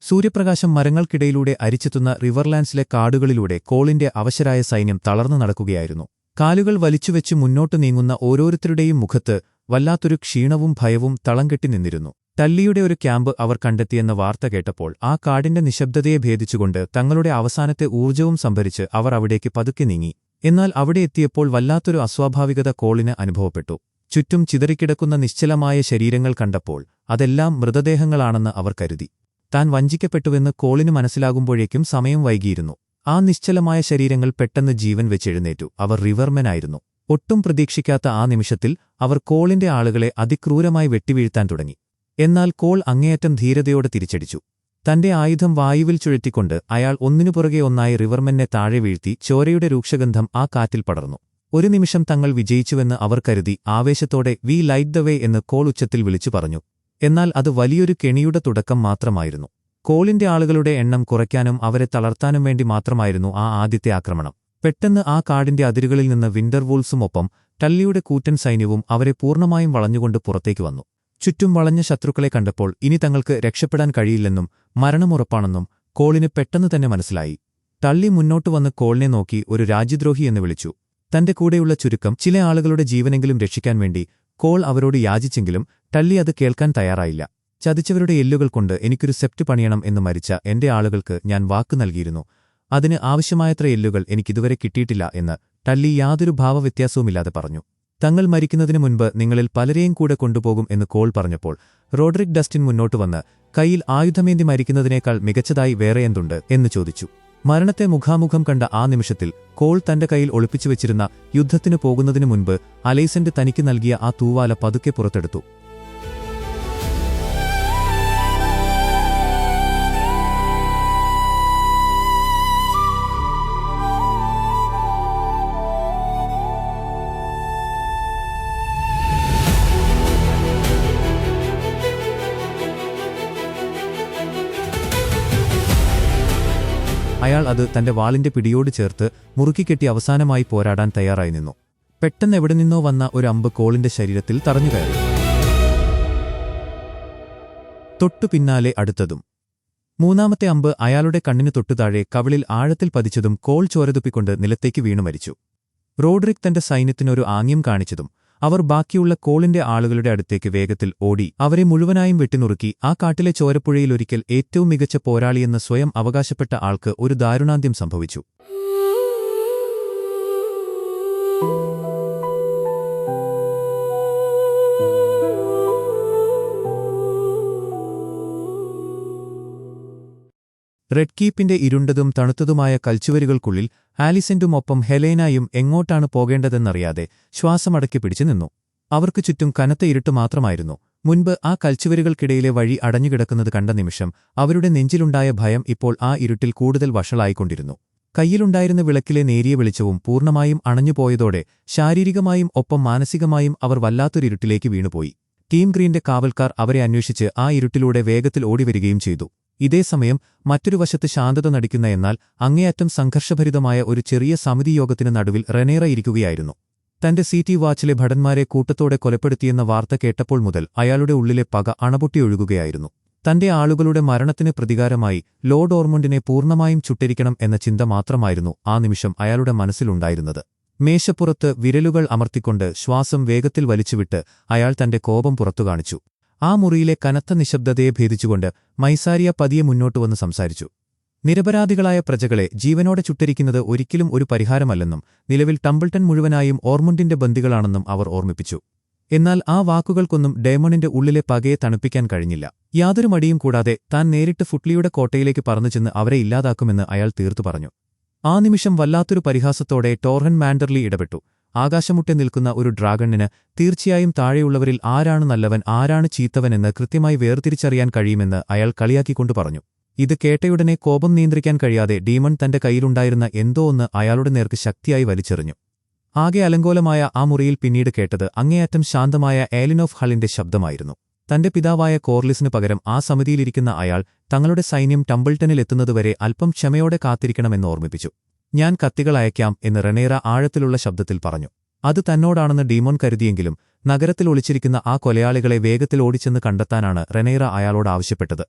സൂര്യപ്രകാശം മരങ്ങൾക്കിടയിലൂടെ അരിച്ചെത്തുന്ന റിവർലാൻഡ്സിലെ കാടുകളിലൂടെ കോളിന്റെ അവശരായ സൈന്യം തളർന്നു നടക്കുകയായിരുന്നു. കാലുകൾ വലിച്ചുവെച്ച് മുന്നോട്ടു നീങ്ങുന്ന ഓരോരുത്തരുടെയും മുഖത്ത് വല്ലാത്തൊരു ക്ഷീണവും ഭയവും തളംകെട്ടി നിന്നിരുന്നു. ടല്ലിയുടെ ഒരു ക്യാമ്പ് അവർ കണ്ടെത്തിയെന്ന വാർത്ത കേട്ടപ്പോൾ ആ കാടിന്റെ നിശബ്ദതയെ ഭേദിച്ചുകൊണ്ട് തങ്ങളുടെ അവസാനത്തെ ഊർജ്ജവും സംഭരിച്ച് അവർ അവിടേക്ക് പതുക്കെ നീങ്ങി. എന്നാൽ അവിടെ എത്തിയപ്പോൾ വല്ലാത്തൊരു അസ്വാഭാവികത കോളിന് അനുഭവപ്പെട്ടു. ചുറ്റും ചിതറിക്കിടക്കുന്ന നിശ്ചലമായ ശരീരങ്ങൾ കണ്ടപ്പോൾ അതെല്ലാം മൃതദേഹങ്ങളാണെന്ന് അവർ കരുതി. താൻ വഞ്ചിക്കപ്പെട്ടുവെന്ന് കോളിന് മനസ്സിലാകുമ്പോഴേക്കും സമയം വൈകിയിരുന്നു. ആ നിശ്ചലമായ ശരീരങ്ങൾ പെട്ടെന്ന് ജീവൻ വെച്ചെഴുന്നേറ്റു. അവർ റിവർമെനായിരുന്നു. ഒട്ടും പ്രതീക്ഷിക്കാത്ത ആ നിമിഷത്തിൽ അവർ കോളിന്റെ ആളുകളെ അതിക്രൂരമായി വെട്ടിവീഴ്ത്താൻ തുടങ്ങി. എന്നാൽ കോൾ അങ്ങേയറ്റം ധീരതയോടെ തിരിച്ചടിച്ചു. തന്റെ ആയുധം വായുവിൽ ചുഴറ്റിക്കൊണ്ട് അയാൾ ഒന്നിനുപുറകെ ഒന്നായി റിവർമെന്നെ താഴെ വീഴ്ത്തി. ചോരയുടെ രൂക്ഷഗന്ധം ആ കാറ്റിൽ പടർന്നു. ഒരു നിമിഷം തങ്ങൾ വിജയിച്ചുവെന്ന് അവർ കരുതി. ആവേശത്തോടെ "വി ലൈറ്റ് ദ വേ" എന്ന് കോൾ ഉച്ചത്തിൽ വിളിച്ചു പറഞ്ഞു. എന്നാൽ അത് വലിയൊരു കെണിയുടെ തുടക്കം മാത്രമായിരുന്നു. കോളിന്റെ ആളുകളുടെ എണ്ണം കുറയ്ക്കാനും അവരെ തളർത്താനും വേണ്ടി മാത്രമായിരുന്നു ആ ആദ്യത്തെ ആക്രമണം. പെട്ടെന്ന് ആ കാടിന്റെ അതിരുകളിൽ നിന്ന് വിന്റർവൂൾസുമൊപ്പം ടല്ലിയുടെ കൂറ്റൻ സൈന്യവും അവരെ പൂർണ്ണമായും വളഞ്ഞുകൊണ്ട് പുറത്തേക്ക് വന്നു. ചുറ്റും വളഞ്ഞ ശത്രുക്കളെ കണ്ടപ്പോൾ ഇനി തങ്ങൾക്ക് രക്ഷപ്പെടാൻ കഴിയില്ലെന്നും മരണമുറപ്പാണെന്നും കോളിന് പെട്ടെന്ന് തന്നെ മനസ്സിലായി. ടള്ളി മുന്നോട്ടു വന്ന് കോളിനെ നോക്കി ഒരു രാജ്യദ്രോഹി എന്ന് വിളിച്ചു. തന്റെ കൂടെയുള്ള ചുരുക്കം ചില ആളുകളുടെ ജീവനെങ്കിലും രക്ഷിക്കാൻ വേണ്ടി കോൾ അവരോട് യാചിച്ചെങ്കിലും ടള്ളി അത് കേൾക്കാൻ തയ്യാറായില്ല. ചതിച്ചവരുടെ എല്ലുകൾ കൊണ്ട് എനിക്കൊരു സെപ്റ്റ് പണിയണം എന്ന് മരിച്ച എന്റെ ആളുകൾക്ക് ഞാൻ വാക്കു നൽകിയിരുന്നു. അതിന് ആവശ്യമായത്ര എല്ലുകൾ എനിക്കിതുവരെ കിട്ടിയിട്ടില്ല എന്ന് ടള്ളി യാതൊരു ഭാവവ്യത്യാസവുമില്ലാതെ പറഞ്ഞു. തങ്ങൾ മരിക്കുന്നതിനു മുൻപ് നിങ്ങളിൽ പലരെയും കൂടെ കൊണ്ടുപോകും എന്ന് കോൾ പറഞ്ഞപ്പോൾ റോഡ്രിക് ഡസ്റ്റിൻ മുന്നോട്ട് വന്ന് കയ്യിൽ ആയുധമേന്തി മരിക്കുന്നതിനേക്കാൾ മികച്ചതായി വേറെ എന്തുണ്ട് എന്ന് ചോദിച്ചു. മരണത്തെ മുഖാമുഖം കണ്ട ആ നിമിഷത്തിൽ കോൾ തന്റെ കയ്യിൽ ഒളിപ്പിച്ചുവെച്ചിരുന്ന യുദ്ധത്തിന് പോകുന്നതിനു മുൻപ് അലൈസന്റ് തനിക്ക് നൽകിയ ആ തൂവാല പതുക്കെ പുറത്തെടുത്തു. അയാൾ അത് തന്റെ വാളിന്റെ പിടിയോട് ചേർത്ത് മുറുക്കിക്കെട്ടി അവസാനമായി പോരാടാൻ തയ്യാറായി നിന്നു. പെട്ടെന്ന് എവിടെ നിന്നോ വന്ന ഒരു അമ്പ് കോളിന്റെ ശരീരത്തിൽ തറഞ്ഞുകയറി. തൊട്ടു പിന്നാലെ അടുത്തതും. മൂന്നാമത്തെ അമ്പ് അയാളുടെ കണ്ണിന് തൊട്ടുതാഴെ കവിളിൽ ആഴത്തിൽ പതിച്ചതും കോൾ ചോരതുപ്പിക്കൊണ്ട് നിലത്തേക്ക് വീണു മരിച്ചു. റോഡ്രിക് തന്റെ സൈന്യത്തിനൊരു ആംഗ്യം കാണിച്ചതും അവർ ബാക്കിയുള്ള കോളിന്റെ ആളുകളുടെ അടുത്തേക്ക് വേഗത്തിൽ ഓടി അവരെ മുഴുവനായും വെട്ടിനുറുക്കി. ആ കാട്ടിലെ ചോരപ്പുഴയിലൊരിക്കൽ ഏറ്റവും മികച്ച പോരാളിയെന്ന് സ്വയം അവകാശപ്പെട്ട ആൾക്ക് ഒരു ദാരുണാന്ത്യം സംഭവിച്ചു. റെഡ് കീപ്പിന്റെ ഇരുണ്ടതും തണുത്തതുമായ കൽച്ചുവരുകൾക്കുള്ളിൽ ആലിസന്റുമൊപ്പം ഹെലേനായും എങ്ങോട്ടാണ് പോകേണ്ടതെന്നറിയാതെ ശ്വാസമടക്കി പിടിച്ചു നിന്നു. അവർക്ക് ചുറ്റും കനത്ത ഇരുട്ട് മാത്രമായിരുന്നു. മുൻപ് ആ കൽച്ചുവരുകൾക്കിടയിലെ വഴി അടഞ്ഞുകിടക്കുന്നത് കണ്ട നിമിഷം അവരുടെ നെഞ്ചിലുണ്ടായ ഭയം ഇപ്പോൾ ആ ഇരുട്ടിൽ കൂടുതൽ വഷളായിക്കൊണ്ടിരുന്നു. കയ്യിലുണ്ടായിരുന്ന വിളക്കിലെ നേരിയ വെളിച്ചവും പൂർണ്ണമായും അണഞ്ഞുപോയതോടെ ശാരീരികമായും ഒപ്പം മാനസികമായും അവർ വല്ലാത്തൊരിരുട്ടിലേക്ക് വീണുപോയി. ടീം ഗ്രീന്റെ കാവൽക്കാർ അവരെ അന്വേഷിച്ച് ആ ഇരുട്ടിലൂടെ വേഗത്തിൽ ഓടിവരികയും ചെയ്തു. ഇതേസമയം മറ്റൊരു വശത്ത് ശാന്തത നടിക്കുന്ന എന്നാൽ അങ്ങേയറ്റം സംഘർഷഭരിതമായ ഒരു ചെറിയ സമിതിയോഗത്തിന് നടുവിൽ റെനേറ ഇരിക്കുകയായിരുന്നു. തന്റെ സിറ്റി വാച്ചിലെ ഭടന്മാരെ കൂട്ടത്തോടെ കൊലപ്പെടുത്തിയെന്ന വാർത്ത കേട്ടപ്പോൾ മുതൽ അയാളുടെ ഉള്ളിലെ പക അണപൊട്ടിയൊഴുകുകയായിരുന്നു. തന്റെ ആളുകളുടെ മരണത്തിന് പ്രതികാരമായി ലോർഡ് ഓർമണ്ടിനെ പൂർണ്ണമായും ചുട്ടരിക്കണം എന്ന ചിന്ത മാത്രമായിരുന്നു ആ നിമിഷം അയാളുടെ മനസ്സിലുണ്ടായിരുന്നത്. മേശപ്പുറത്ത് വിരലുകൾ അമർത്തിക്കൊണ്ട് ശ്വാസം വേഗത്തിൽ വലിച്ചുവിട്ട് അയാൾ തന്റെ കോപം പുറത്തുകാണിച്ചു. ആ മുറിയിലെ കനത്ത നിശബ്ദതയെ ഭേദിച്ചുകൊണ്ട് മൈസാരിയ പതിയെ മുന്നോട്ടുവന്ന് സംസാരിച്ചു. നിരപരാധികളായ പ്രജകളെ ജീവനോടെ ചുട്ടരിക്കുന്നത് ഒരിക്കലും ഒരു പരിഹാരമല്ലെന്നും നിലവിൽ ടംബിൾട്ടൺ മുഴുവനായും ഓർമുണ്ടിന്റെ ബന്ദികളാണെന്നും അവർ ഓർമ്മിപ്പിച്ചു. എന്നാൽ ആ വാക്കുകൾക്കൊന്നും ഡേമണിന്റെ ഉള്ളിലെ പകയെ തണുപ്പിക്കാൻ കഴിഞ്ഞില്ല. യാതൊരു മടിയും കൂടാതെ താൻ നേരിട്ട് ഫുട്ലിയുടെ കോട്ടയിലേക്ക് പറന്നുചെന്ന് അവരെ ഇല്ലാതാക്കുമെന്ന് അയാൾ തീർത്തു പറഞ്ഞു. ആ നിമിഷം വല്ലാത്തൊരു പരിഹാസത്തോടെ ടോർഹൻ മാൻഡർലി ഇടപെട്ടു. ആകാശമുട്ടെ നിൽക്കുന്ന ഒരു ഡ്രാഗണിന് തീർച്ചയായും താഴെയുള്ളവരിൽ ആരാണ് നല്ലവൻ ആരാണ് ചീത്തവനെന്ന് കൃത്യമായി വേർതിരിച്ചറിയാൻ കഴിയുമെന്ന് അയാൾ കളിയാക്കിക്കൊണ്ടു പറഞ്ഞു. ഇത് കേട്ടയുടനെ കോപം നിയന്ത്രിക്കാൻ കഴിയാതെ ഡീമൺ തന്റെ കയ്യിലുണ്ടായിരുന്ന എന്തോ ഒന്ന് അയാളുടെ നേർക്ക് ശക്തിയായി വലിച്ചെറിഞ്ഞു. ആകെ അലങ്കോലമായ ആ മുറിയിൽ പിന്നീട് കേട്ടത് അങ്ങേയറ്റം ശാന്തമായ ഏലിൻ ഓഫ് ഹളിന്റെ ശബ്ദമായിരുന്നു. തന്റെ പിതാവായ കോർലിസിനു പകരം ആ സമിതിയിലിരിക്കുന്ന അയാൾ തങ്ങളുടെ സൈന്യം ടംബിൾട്ടണിലെത്തുന്നതുവരെ അല്പം ക്ഷമയോടെ കാത്തിരിക്കണമെന്ന് ഓർമ്മിപ്പിച്ചു. ഞാൻ കത്തികൾ അയക്കാം എന്ന് റെനേറ ആഴത്തിലുള്ള ശബ്ദത്തിൽ പറഞ്ഞു. അത് തന്നോടാണെന്ന് ഡീമോൺ കരുതിയെങ്കിലും നഗരത്തിൽ ഒളിച്ചിരിക്കുന്ന ആ കൊലയാളികളെ വേഗത്തിൽ ഓടിച്ചെന്ന് കണ്ടെത്താനാണ് റെനേറ അയാളോട് ആവശ്യപ്പെട്ടത്.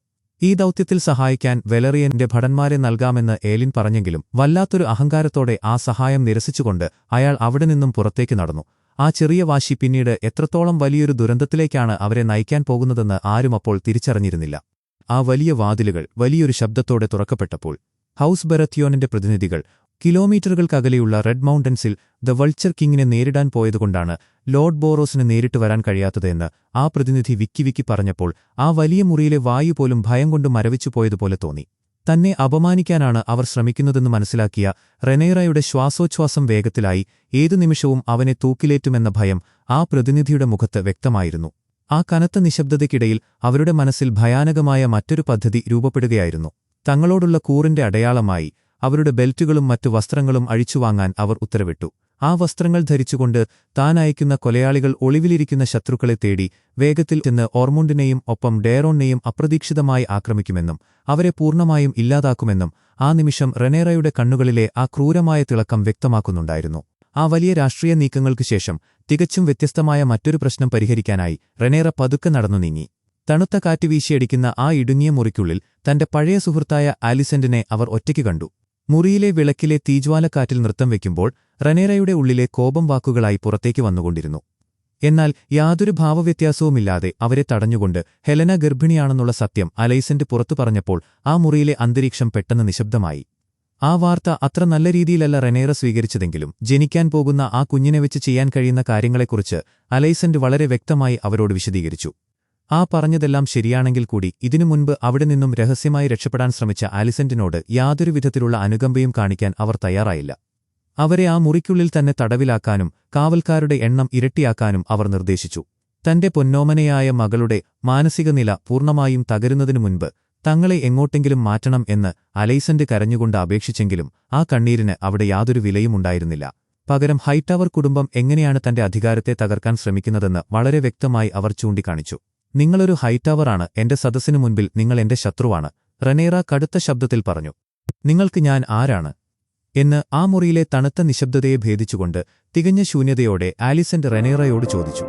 ഈ ദൗത്യത്തിൽ സഹായിക്കാൻ വെലറിയന്റെ ഭടന്മാരെ നൽകാമെന്ന് ഏലിൻ പറഞ്ഞെങ്കിലും വല്ലാത്തൊരു അഹങ്കാരത്തോടെ ആ സഹായം നിരസിച്ചുകൊണ്ട് അയാൾ അവിടെ നിന്നും പുറത്തേക്ക് നടന്നു. ആ ചെറിയ വാശി പിന്നീട് എത്രത്തോളം വലിയൊരു ദുരന്തത്തിലേക്കാണ് അവരെ നയിക്കാൻ പോകുന്നതെന്ന് ആരും അപ്പോൾ തിരിച്ചറിഞ്ഞിരുന്നില്ല. ആ വലിയ വാതിലുകൾ വലിയൊരു ശബ്ദത്തോടെ തുറക്കപ്പെട്ടപ്പോൾ ഹൌസ് ബെറത്യോനിന്റെ പ്രതിനിധികൾ കിലോമീറ്ററുകൾക്കകലെയുള്ള റെഡ് മൗണ്ടൻസിൽ ദ വൾച്ചർ കിങ്ങിനെ നേരിടാൻ പോയതുകൊണ്ടാണ് ലോർഡ് ബോറോസിന് നേരിട്ട് വരാൻ കഴിയാത്തതെന്ന് ആ പ്രതിനിധി വിക്കി പറഞ്ഞപ്പോൾ ആ വലിയ മുറിയിലെ വായു പോലും ഭയം കൊണ്ട് മരവിച്ചുപോയതുപോലെ തോന്നി. തന്നെ അപമാനിക്കാനാണ് അവർ ശ്രമിക്കുന്നതെന്ന് മനസ്സിലാക്കിയ റെനേറയുടെ ശ്വാസോച്ഛ്വാസം വേഗത്തിലായി. ഏതു നിമിഷവും അവനെ തൂക്കിലേറ്റുമെന്ന ഭയം ആ പ്രതിനിധിയുടെ മുഖത്ത് വ്യക്തമായിരുന്നു. ആ കനത്ത നിശബ്ദതയ്ക്കിടയിൽ അവരുടെ മനസ്സിൽ ഭയാനകമായ മറ്റൊരു പദ്ധതി രൂപപ്പെടുകയായിരുന്നു. തങ്ങളോടുള്ള കൂറിന്റെ അടയാളമായി അവരുടെ ബെൽറ്റുകളും മറ്റു വസ്ത്രങ്ങളും അഴിച്ചുവാങ്ങാൻ അവർ ഉത്തരവിട്ടു. ആ വസ്ത്രങ്ങൾ ധരിച്ചുകൊണ്ട് താൻ അയക്കുന്ന കൊലയാളികൾ ഒളിവിലിരിക്കുന്ന ശത്രുക്കളെ തേടി വേഗത്തിൽ ചെന്ന് ഓർമുണ്ടിനെയും ഒപ്പം ഡേറോണിനെയും അപ്രതീക്ഷിതമായി ആക്രമിക്കുമെന്നും അവരെ പൂർണ്ണമായും ഇല്ലാതാക്കുമെന്നും ആ നിമിഷം റെനേറയുടെ കണ്ണുകളിലെ ആ ക്രൂരമായ തിളക്കം വ്യക്തമാക്കുന്നുണ്ടായിരുന്നു. ആ വലിയ രാഷ്ട്രീയ നീക്കങ്ങൾക്കു ശേഷം തികച്ചും വ്യത്യസ്തമായ മറ്റൊരു പ്രശ്നം പരിഹരിക്കാനായി റെനേറ പതുക്കെ നടന്നു നീങ്ങി. തണുത്ത കാറ്റ് വീശിയടിക്കുന്ന ആ ഇടുങ്ങിയ മുറിക്കുള്ളിൽ തന്റെ പഴയ സുഹൃത്തായ ആലിസന്റിനെ അവർ ഒറ്റയ്ക്ക് കണ്ടു. മുറിയിലെ വിളക്കിലെ തീജ്വാലക്കാറ്റിൽ നൃത്തം വയ്ക്കുമ്പോൾ റെനേറയുടെ ഉള്ളിലെ കോപം വാക്കുകളായി പുറത്തേക്ക് വന്നുകൊണ്ടിരുന്നു. എന്നാൽ യാതൊരു ഭാവവ്യത്യാസവുമില്ലാതെ അവരെ തടഞ്ഞുകൊണ്ട് ഹെലന ഗർഭിണിയാണെന്നുള്ള സത്യം അലൈസന്റ് പുറത്തു പറഞ്ഞപ്പോൾ ആ മുറിയിലെ അന്തരീക്ഷം പെട്ടെന്ന് നിശബ്ദമായി. ആ വാർത്ത അത്ര നല്ല രീതിയിലല്ല റെനേറ സ്വീകരിച്ചതെങ്കിലും ജനിക്കാൻ പോകുന്ന ആ കുഞ്ഞിനെ വെച്ച് ചെയ്യാൻ കഴിയുന്ന കാര്യങ്ങളെക്കുറിച്ച് അലൈസന്റ് വളരെ വ്യക്തമായി അവരോട് വിശദീകരിച്ചു. ആ പറഞ്ഞതെല്ലാം ശരിയാണെങ്കിൽ കൂടി ഇതിനു മുൻപ് അവിടെ നിന്നും രഹസ്യമായി രക്ഷപ്പെടാൻ ശ്രമിച്ച ആലിസന്റിനോട് യാതൊരു വിധത്തിലുള്ള അനുകമ്പയും കാണിക്കാൻ അവർ തയ്യാറായില്ല. അവരെ ആ മുറിക്കുള്ളിൽ തന്നെ തടവിലാക്കാനും കാവൽക്കാരുടെ എണ്ണം ഇരട്ടിയാക്കാനും അവർ നിർദ്ദേശിച്ചു. തന്റെ പൊന്നോമനയായ മകളുടെ മാനസിക നില പൂർണ്ണമായും തകരുന്നതിനു മുൻപ് തങ്ങളെ എങ്ങോട്ടെങ്കിലും മാറ്റണം എന്ന് അലൈസന്റ് കരഞ്ഞുകൊണ്ട് അപേക്ഷിച്ചെങ്കിലും ആ കണ്ണീരിന് അവിടെ യാതൊരു വിലയുമുണ്ടായിരുന്നില്ല. പകരം ഹൈടവർ കുടുംബം എങ്ങനെയാണ് തന്റെ അധികാരത്തെ തകർക്കാൻ ശ്രമിക്കുന്നതെന്ന് വളരെ വ്യക്തമായി അവർ ചൂണ്ടിക്കാണിച്ചു. നിങ്ങളൊരു ഹൈടവറാണ്, എന്റെ സദസ്സിനു മുൻപിൽ നിങ്ങൾ എന്റെ ശത്രുവാണ്, റെനേറ കടുത്ത ശബ്ദത്തിൽ പറഞ്ഞു. നിങ്ങൾക്ക് ഞാൻ ആരാണ് എന്ന് ആ മുറിയിലെ തണുത്ത നിശബ്ദതയെ ഭേദിച്ചുകൊണ്ട് തികഞ്ഞ ശൂന്യതയോടെ ആലിസന്റ് റെനേറയോട് ചോദിച്ചു.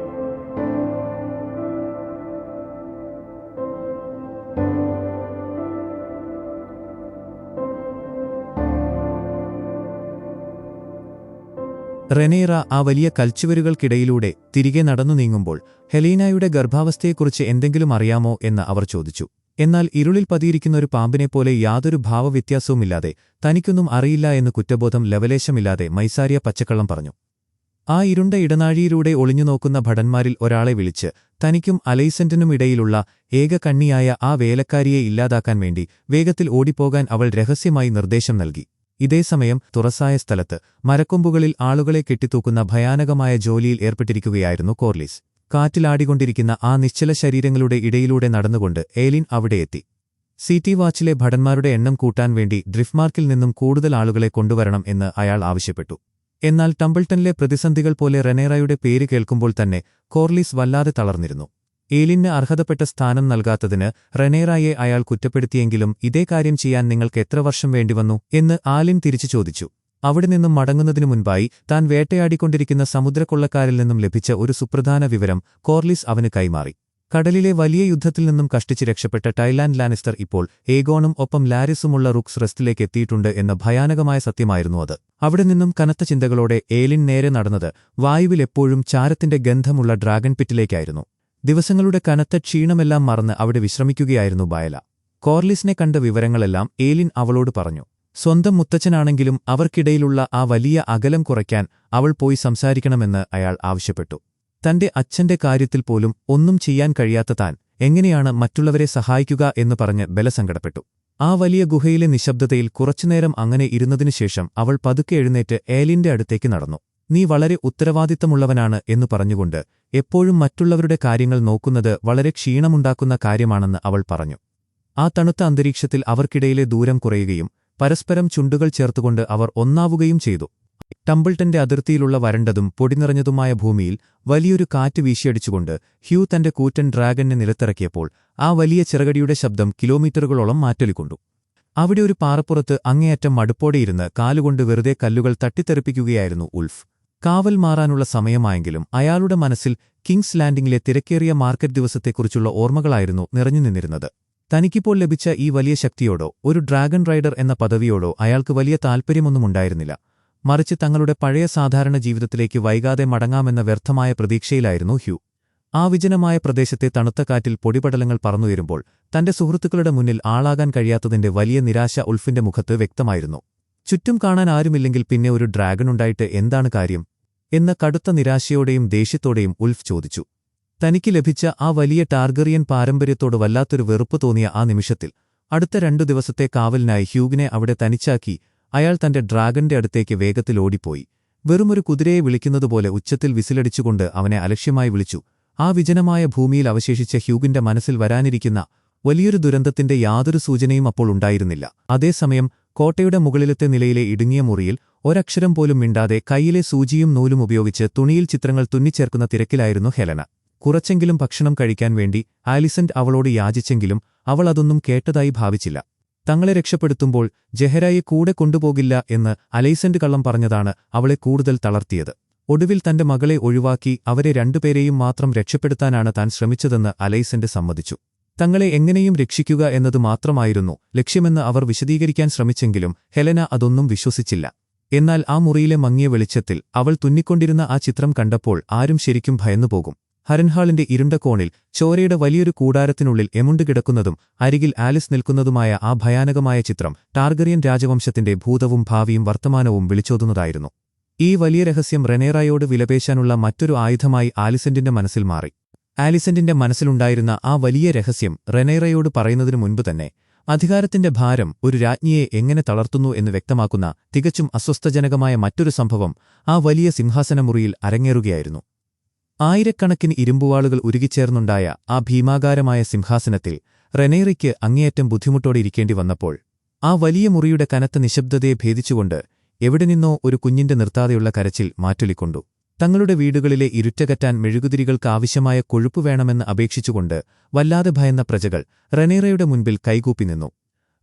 റെനേറ ആ വലിയ കൽച്ചുവരുകൾക്കിടയിലൂടെ തിരികെ നടന്നു നീങ്ങുമ്പോൾ ഹെലീനയുടെ ഗർഭാവസ്ഥയെക്കുറിച്ച് എന്തെങ്കിലും അറിയാമോ എന്ന് അവർ ചോദിച്ചു. എന്നാൽ ഇരുളിൽ പതിയിരിക്കുന്ന ഒരു പാമ്പിനെപ്പോലെ യാതൊരു ഭാവവ്യത്യാസവുമില്ലാതെ തനിക്കൊന്നും അറിയില്ല എന്ന് കുറ്റബോധം ലവലേശമില്ലാതെ മൈസാരിയ പച്ചക്കള്ളം പറഞ്ഞു. ആ ഇരുണ്ട ഇടനാഴിയിലൂടെ ഒളിഞ്ഞുനോക്കുന്ന ഭടന്മാരിൽ ഒരാളെ വിളിച്ച് തനിക്കും അലൈസന്റിനുമിടയിലുള്ള ഏക കണ്ണിയായ ആ വേലക്കാരിയെ ഇല്ലാതാക്കാൻ വേണ്ടി വേഗത്തിൽ ഓടിപ്പോകാൻ അവൾ രഹസ്യമായി നിർദ്ദേശം നൽകി. ഇതേസമയം തുറസായ സ്ഥലത്ത് മരക്കൊമ്പുകളിൽ ആളുകളെ കെട്ടിത്തൂക്കുന്ന ഭയാനകമായ ജോലിയിൽ ഏർപ്പെട്ടിരിക്കുകയായിരുന്നു കോർലിസ്. കാറ്റിലാടിക്കൊണ്ടിരിക്കുന്ന ആ നിശ്ചല ശരീരങ്ങളുടെ ഇടയിലൂടെ നടന്നുകൊണ്ട് ഏലിൻ അവിടെയെത്തി. സിറ്റി വാച്ചിലെ ഭടന്മാരുടെ എണ്ണം കൂട്ടാൻ വേണ്ടി ഡ്രിഫ്മാർക്കിൽ നിന്നും കൂടുതൽ ആളുകളെ കൊണ്ടുവരണം എന്ന് അയാൾ ആവശ്യപ്പെട്ടു. എന്നാൽ ടംബിൾട്ടണിലെ പ്രതിസന്ധികൾ പോലെ റെനേറയുടെ പേര് കേൾക്കുമ്പോൾ തന്നെ കോർലിസ് വല്ലാതെ തളർന്നിരുന്നു. ഏലിന് അർഹതപ്പെട്ട സ്ഥാനം നൽകാത്തതിന് റെനേറയെ അയാൾ കുറ്റപ്പെടുത്തിയെങ്കിലും ഇതേ കാര്യം ചെയ്യാൻ നിങ്ങൾക്ക് എത്ര വർഷം വേണ്ടിവന്നു എന്ന് ആലിൻ തിരിച്ചു ചോദിച്ചു. അവിടെ നിന്നും മടങ്ങുന്നതിനു മുൻപായി താൻ വേട്ടയാടിക്കൊണ്ടിരിക്കുന്ന സമുദ്രക്കൊള്ളക്കാരിൽ നിന്നും ലഭിച്ച ഒരു സുപ്രധാന വിവരം കോർലിസ് അവന് കൈമാറി. കടലിലെ വലിയ യുദ്ധത്തിൽ നിന്നും കഷ്ടിച്ച് രക്ഷപ്പെട്ട ടൈലാൻഡ് ലാനിസ്റ്റർ ഇപ്പോൾ ഏഗോണും ഒപ്പം ലാരിസുമുള്ള റുക്സ് റെസ്റ്റിലേക്ക് എത്തിയിട്ടുണ്ട് എന്ന ഭയാനകമായ സത്യമായിരുന്നു അത്. അവിടെ നിന്നും കനത്ത ചിന്തകളോടെ ഏലിൻ നേരെ നടന്നത് വായുവിൽ എപ്പോഴും ചാരത്തിന്റെ ഗന്ധമുള്ള ഡ്രാഗൺ പിറ്റിലേക്കായിരുന്നു. ദിവസങ്ങളുടെ കനത്ത ക്ഷീണമെല്ലാം മറന്ന് അവിടെ വിശ്രമിക്കുകയായിരുന്നു ബയല. കോർലിസിനെ കണ്ട വിവരങ്ങളെല്ലാം ഏലിൻ അവളോട് പറഞ്ഞു. സ്വന്തം മുത്തച്ഛനാണെങ്കിലും അവർക്കിടയിലുള്ള ആ വലിയ അകലം കുറയ്ക്കാൻ അവൾ പോയി സംസാരിക്കണമെന്ന് അയാൾ ആവശ്യപ്പെട്ടു. തന്റെ അച്ഛന്റെ കാര്യത്തിൽ പോലും ഒന്നും ചെയ്യാൻ കഴിയാത്ത താൻ എങ്ങനെയാണ് മറ്റുള്ളവരെ സഹായിക്കുക എന്ന് പറഞ്ഞ് ബെല സങ്കടപ്പെട്ടു. ആ വലിയ ഗുഹയിലെ നിശബ്ദതയിൽ കുറച്ചുനേരം അങ്ങനെ ഇരുന്നതിനുശേഷം അവൾ പതുക്കെ എഴുന്നേറ്റ് ഏലിന്റെ അടുത്തേക്ക് നടന്നു. നീ വളരെ ഉത്തരവാദിത്തമുള്ളവനാണ് എന്നു പറഞ്ഞുകൊണ്ട് എപ്പോഴും മറ്റുള്ളവരുടെ കാര്യങ്ങൾ നോക്കുന്നത് വളരെ ക്ഷീണമുണ്ടാക്കുന്ന കാര്യമാണെന്ന് അവൾ പറഞ്ഞു. ആ തണുത്ത അന്തരീക്ഷത്തിൽ അവർക്കിടയിലെ ദൂരം കുറയുകയും പരസ്പരം ചുണ്ടുകൾ ചേർത്തുകൊണ്ട് അവർ ഒന്നാവുകയും ചെയ്തു. ടംബിൾട്ടന്റെ അതിർത്തിയിലുള്ള വരണ്ടതും പൊടിനിറഞ്ഞതുമായ ഭൂമിയിൽ വലിയൊരു കാറ്റ് വീശിയടിച്ചുകൊണ്ട് ഹ്യൂ തന്റെ കൂറ്റൻ ഡ്രാഗനെ നിലത്തിറക്കിയപ്പോൾ ആ വലിയ ചിറകടിയുടെ ശബ്ദം കിലോമീറ്ററുകളോളം മാറ്റൊലിക്കൊണ്ടു. അവിടെ ഒരു പാറപ്പുറത്ത് അങ്ങേയറ്റം മടുപ്പോടെയിരുന്ന് കാലുകൊണ്ട് വെറുതെ കല്ലുകൾ തട്ടിത്തെറിപ്പിക്കുകയായിരുന്നു ഉൾഫ്. കാവൽ മാറാനുള്ള സമയമായെങ്കിലും അയാളുടെ മനസ്സിൽ കിങ്സ് ലാൻഡിംഗിലെ തിരക്കേറിയ മാർക്കറ്റ് ദിവസത്തെക്കുറിച്ചുള്ള ഓർമ്മകളായിരുന്നു നിറഞ്ഞുനിന്നിരുന്നത്. തനിക്കിപ്പോൾ ലഭിച്ച ഈ വലിയ ശക്തിയോടോ ഒരു ഡ്രാഗൺ റൈഡർ എന്ന പദവിയോടോ അയാൾക്ക് വലിയ താൽപ്പര്യമൊന്നുമുണ്ടായിരുന്നില്ല. മറിച്ച് തങ്ങളുടെ പഴയ സാധാരണ ജീവിതത്തിലേക്ക് വൈകാതെ മടങ്ങാമെന്ന വ്യർത്ഥമായ പ്രതീക്ഷയിലായിരുന്നു ഹ്യൂ. ആ വിജനമായ പ്രദേശത്തെ തണുത്ത കാറ്റിൽ പൊടിപടലങ്ങൾ പറന്നുയരുമ്പോൾ തന്റെ സുഹൃത്തുക്കളുടെ മുന്നിൽ ആളാകാൻ കഴിയാത്തതിന്റെ വലിയ നിരാശ ഉൾഫിന്റെ മുഖത്ത് വ്യക്തമായിരുന്നു. ചുറ്റും കാണാൻ ആരുമില്ലെങ്കിൽ പിന്നെ ഒരു ഡ്രാഗണുണ്ടായിട്ട് എന്താണ് കാര്യം എന്ന കടുത്ത നിരാശയോടെയും ദേഷ്യത്തോടെയും ഉൾഫ് ചോദിച്ചു. തനിക്ക് ലഭിച്ച ആ വലിയ ടാർഗറിയൻ പാരമ്പര്യത്തോട് വല്ലാത്തൊരു വെറുപ്പ് തോന്നിയ ആ നിമിഷത്തിൽ അടുത്ത 2 ദിവസത്തെ കാവലിനായി ഹ്യൂഗിനെ അവിടെ തനിച്ചാക്കി അയാൾ തന്റെ ഡ്രാഗന്റെ അടുത്തേക്ക് വേഗത്തിൽ ഓടിപ്പോയി. വെറുമൊരു കുതിരയെ വിളിക്കുന്നതുപോലെ ഉച്ചത്തിൽ വിസിലടിച്ചുകൊണ്ട് അവനെ അലക്ഷ്യമായി വിളിച്ചു. ആ വിജനമായ ഭൂമിയിൽ അവശേഷിച്ച ഹ്യൂഗിന്റെ മനസ്സിൽ വരാനിരിക്കുന്ന വലിയൊരു ദുരന്തത്തിന്റെ യാതൊരു സൂചനയും അപ്പോൾ ഉണ്ടായിരുന്നില്ല. അതേസമയം കോട്ടയുടെ മുകളിലത്തെ നിലയിലെ ഇടുങ്ങിയ മുറിയിൽ ഒരക്ഷരം പോലും മിണ്ടാതെ കൈയിലെ സൂചിയും നൂലും ഉപയോഗിച്ച് തുണിയിൽ ചിത്രങ്ങൾ തുന്നിച്ചേർക്കുന്ന തിരക്കിലായിരുന്നു ഹെലന. കുറച്ചെങ്കിലും ഭക്ഷണം കഴിക്കാൻ വേണ്ടി ആലിസന്റ് അവളോട് യാചിച്ചെങ്കിലും അവൾ അതൊന്നും കേട്ടതായി ഭാവിച്ചില്ല. തങ്ങളെ രക്ഷപ്പെടുത്തുമ്പോൾ ജെഹരായെ കൂടെ കൊണ്ടുപോകില്ല എന്ന് അലൈസന്റ് കള്ളം പറഞ്ഞതാണ് അവളെ കൂടുതൽ തളർത്തിയത്. ഒടുവിൽ തന്റെ മകളെ ഒഴിവാക്കി അവരെ രണ്ടുപേരെയും മാത്രം രക്ഷപ്പെടുത്താനാണ് താൻ ശ്രമിച്ചതെന്ന് അലൈസന്റ് സമ്മതിച്ചു. തങ്ങളെ എങ്ങനെയും രക്ഷിക്കുക എന്നത് മാത്രമായിരുന്നു ലക്ഷ്യമെന്ന് അവർ വിശദീകരിക്കാൻ ശ്രമിച്ചെങ്കിലും ഹെലന അതൊന്നും വിശ്വസിച്ചില്ല. എന്നാൽ ആ മുറിയിലെ മങ്ങിയ വെളിച്ചത്തിൽ അവൾ തുന്നിക്കൊണ്ടിരുന്ന ആ ചിത്രം കണ്ടപ്പോൾ ആരും ശരിക്കും ഭയന്നുപോകും. ഹരൻഹാളിന്റെ ഇരുണ്ട കോണിൽ ചോരയുടെ വലിയൊരു കൂടാരത്തിനുള്ളിൽ എമുണ്ട് കിടക്കുന്നതും അരികിൽ ആലിസ് നിൽക്കുന്നതുമായ ആ ഭയാനകമായ ചിത്രം ടാർഗറിയൻ രാജവംശത്തിന്റെ ഭൂതവും ഭാവിയും വർത്തമാനവും വിളിച്ചോതുന്നതായിരുന്നു. ഈ വലിയ രഹസ്യം റെനേറായോട് വിലപേശാനുള്ള മറ്റൊരു ആയുധമായി ആലിസന്റിന്റെ മനസ്സിൽ മാറി. ആലിസന്റിന്റെ മനസ്സിലുണ്ടായിരുന്ന ആ വലിയ രഹസ്യം റെനേറയോട് പറയുന്നതിനു മുൻപ് തന്നെ അധികാരത്തിന്റെ ഭാരം ഒരു രാജ്ഞിയെ എങ്ങനെ തളർത്തുന്നു എന്ന് വ്യക്തമാക്കുന്ന തികച്ചും അസ്വസ്ഥജനകമായ മറ്റൊരു സംഭവം ആ വലിയ സിംഹാസനമുറിയിൽ അരങ്ങേറുകയായിരുന്നു. ആയിരക്കണക്കിന് ഇരുമ്പുവാളുകൾ ഉരുകിച്ചേർന്നുണ്ടായ ആ ഭീമാകാരമായ സിംഹാസനത്തിൽ റെനേറയ്ക്ക് അങ്ങേയറ്റം ബുദ്ധിമുട്ടോടെ ഇരിക്കേണ്ടി വന്നപ്പോൾ ആ വലിയ മുറിയുടെ കനത്ത നിശബ്ദതയെ ഭേദിച്ചുകൊണ്ട് എവിടെ നിന്നോ ഒരു കുഞ്ഞിന്റെ നിർത്താതെയുള്ള കരച്ചിൽ മാറ്റൊലിക്കൊണ്ടു. തങ്ങളുടെ വീടുകളിലെ ഇരുറ്റകറ്റാൻ മെഴുകുതിരികൾക്ക് ആവശ്യമായ കൊഴുപ്പ് വേണമെന്ന് അപേക്ഷിച്ചുകൊണ്ട് വല്ലാതെ ഭയന്ന പ്രജകൾ റെനേറയുടെ മുൻപിൽ കൈകൂപ്പി നിന്നു.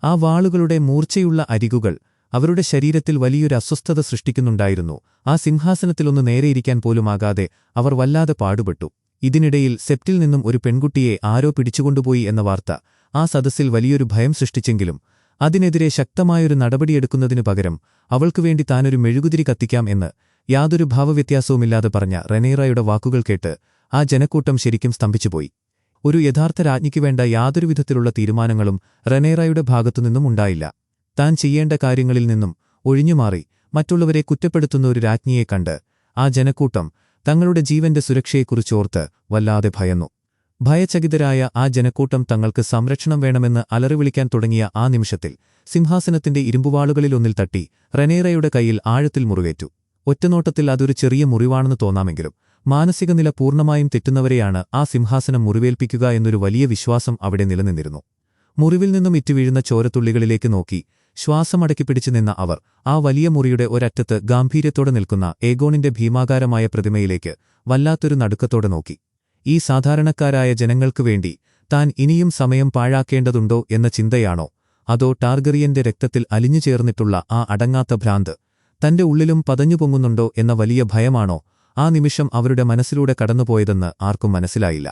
ആ വാളുകളുടെ മൂർച്ചയുള്ള അരികുകൾ അവരുടെ ശരീരത്തിൽ വലിയൊരു അസ്വസ്ഥത സൃഷ്ടിക്കുന്നുണ്ടായിരുന്നു. ആ സിംഹാസനത്തിലൊന്നു നേരെയിരിക്കാൻ പോലുമാകാതെ അവർ വല്ലാതെ പാടുപെട്ടു. ഇതിനിടയിൽ സെപ്റ്റിൽ നിന്നും ഒരു പെൺകുട്ടിയെ ആരോ പിടിച്ചുകൊണ്ടുപോയി എന്ന വാർത്ത ആ സദസ്സിൽ വലിയൊരു ഭയം സൃഷ്ടിച്ചെങ്കിലും അതിനെതിരെ ശക്തമായൊരു നടപടിയെടുക്കുന്നതിനു പകരം അവൾക്കുവേണ്ടി താനൊരു മെഴുകുതിരി കത്തിക്കാം എന്ന് യാതൊരു ഭാവവ്യത്യാസവുമില്ലാതെ പറഞ്ഞ റെനേറയുടെ വാക്കുകൾ കേട്ട് ആ ജനക്കൂട്ടം ശരിക്കും സ്തംഭിച്ചുപോയി. ഒരു യഥാർത്ഥ രാജ്ഞിക്ക് വേണ്ട യാതൊരുവിധത്തിലുള്ള തീരുമാനങ്ങളും റെനേറയുടെ ഭാഗത്തുനിന്നും ഉണ്ടായില്ല. താൻ ചെയ്യേണ്ട കാര്യങ്ങളിൽ നിന്നും ഒഴിഞ്ഞുമാറി മറ്റുള്ളവരെ കുറ്റപ്പെടുത്തുന്ന ഒരു രാജ്ഞിയെ കണ്ട് ആ ജനക്കൂട്ടം തങ്ങളുടെ ജീവന്റെ സുരക്ഷയെക്കുറിച്ചോർത്ത് വല്ലാതെ ഭയന്നു. ഭയചകിതരായ ആ ജനക്കൂട്ടം തങ്ങൾക്ക് സംരക്ഷണം വേണമെന്ന് അലറിവിളിക്കാൻ തുടങ്ങിയ ആ നിമിഷത്തിൽ സിംഹാസനത്തിന്റെ ഇരുമ്പുവാളുകളിലൊന്നിൽ തട്ടി റെനേറയുടെ കൈയിൽ ആഴത്തിൽ മുറിവേറ്റു. ഒറ്റനോട്ടത്തിൽ അതൊരു ചെറിയ മുറിവാണെന്ന് തോന്നാമെങ്കിലും മാനസിക നില പൂർണ്ണമായും തെറ്റുന്നവരെയാണ് ആ സിംഹാസനം മുറിവേൽപ്പിക്കുക എന്നൊരു വലിയ വിശ്വാസം അവിടെ നിലനിന്നിരുന്നു. മുറിവിൽ നിന്നും ഇറ്റുവീഴുന്ന ചോരത്തുള്ളികളിലേക്ക് നോക്കി ശ്വാസമടക്കിപ്പിടിച്ചു നിന്ന അവർ ആ വലിയ മുറിയുടെ ഒരറ്റത്ത് ഗാംഭീര്യത്തോടെ നിൽക്കുന്ന ഏഗോണിന്റെ ഭീമാകാരമായ പ്രതിമയിലേക്ക് വല്ലാത്തൊരു നടുക്കത്തോടെ നോക്കി. ഈ സാധാരണക്കാരായ ജനങ്ങൾക്കു വേണ്ടി താൻ ഇനിയും സമയം പാഴാക്കേണ്ടതുണ്ടോ എന്ന ചിന്തയാണോ, അതോ ടാർഗറിയന്റെ രക്തത്തിൽ അലിഞ്ഞുചേർന്നിട്ടുള്ള ആ അടങ്ങാത്ത ഭ്രാന്ത് തന്റെ ഉള്ളിലും പതഞ്ഞുപൊങ്ങുന്നുണ്ടോ എന്ന വലിയ ഭയമാണോ ആ നിമിഷം അവരുടെ മനസ്സിലൂടെ കടന്നുപോയതെന്ന് ആർക്കും മനസ്സിലായില്ല.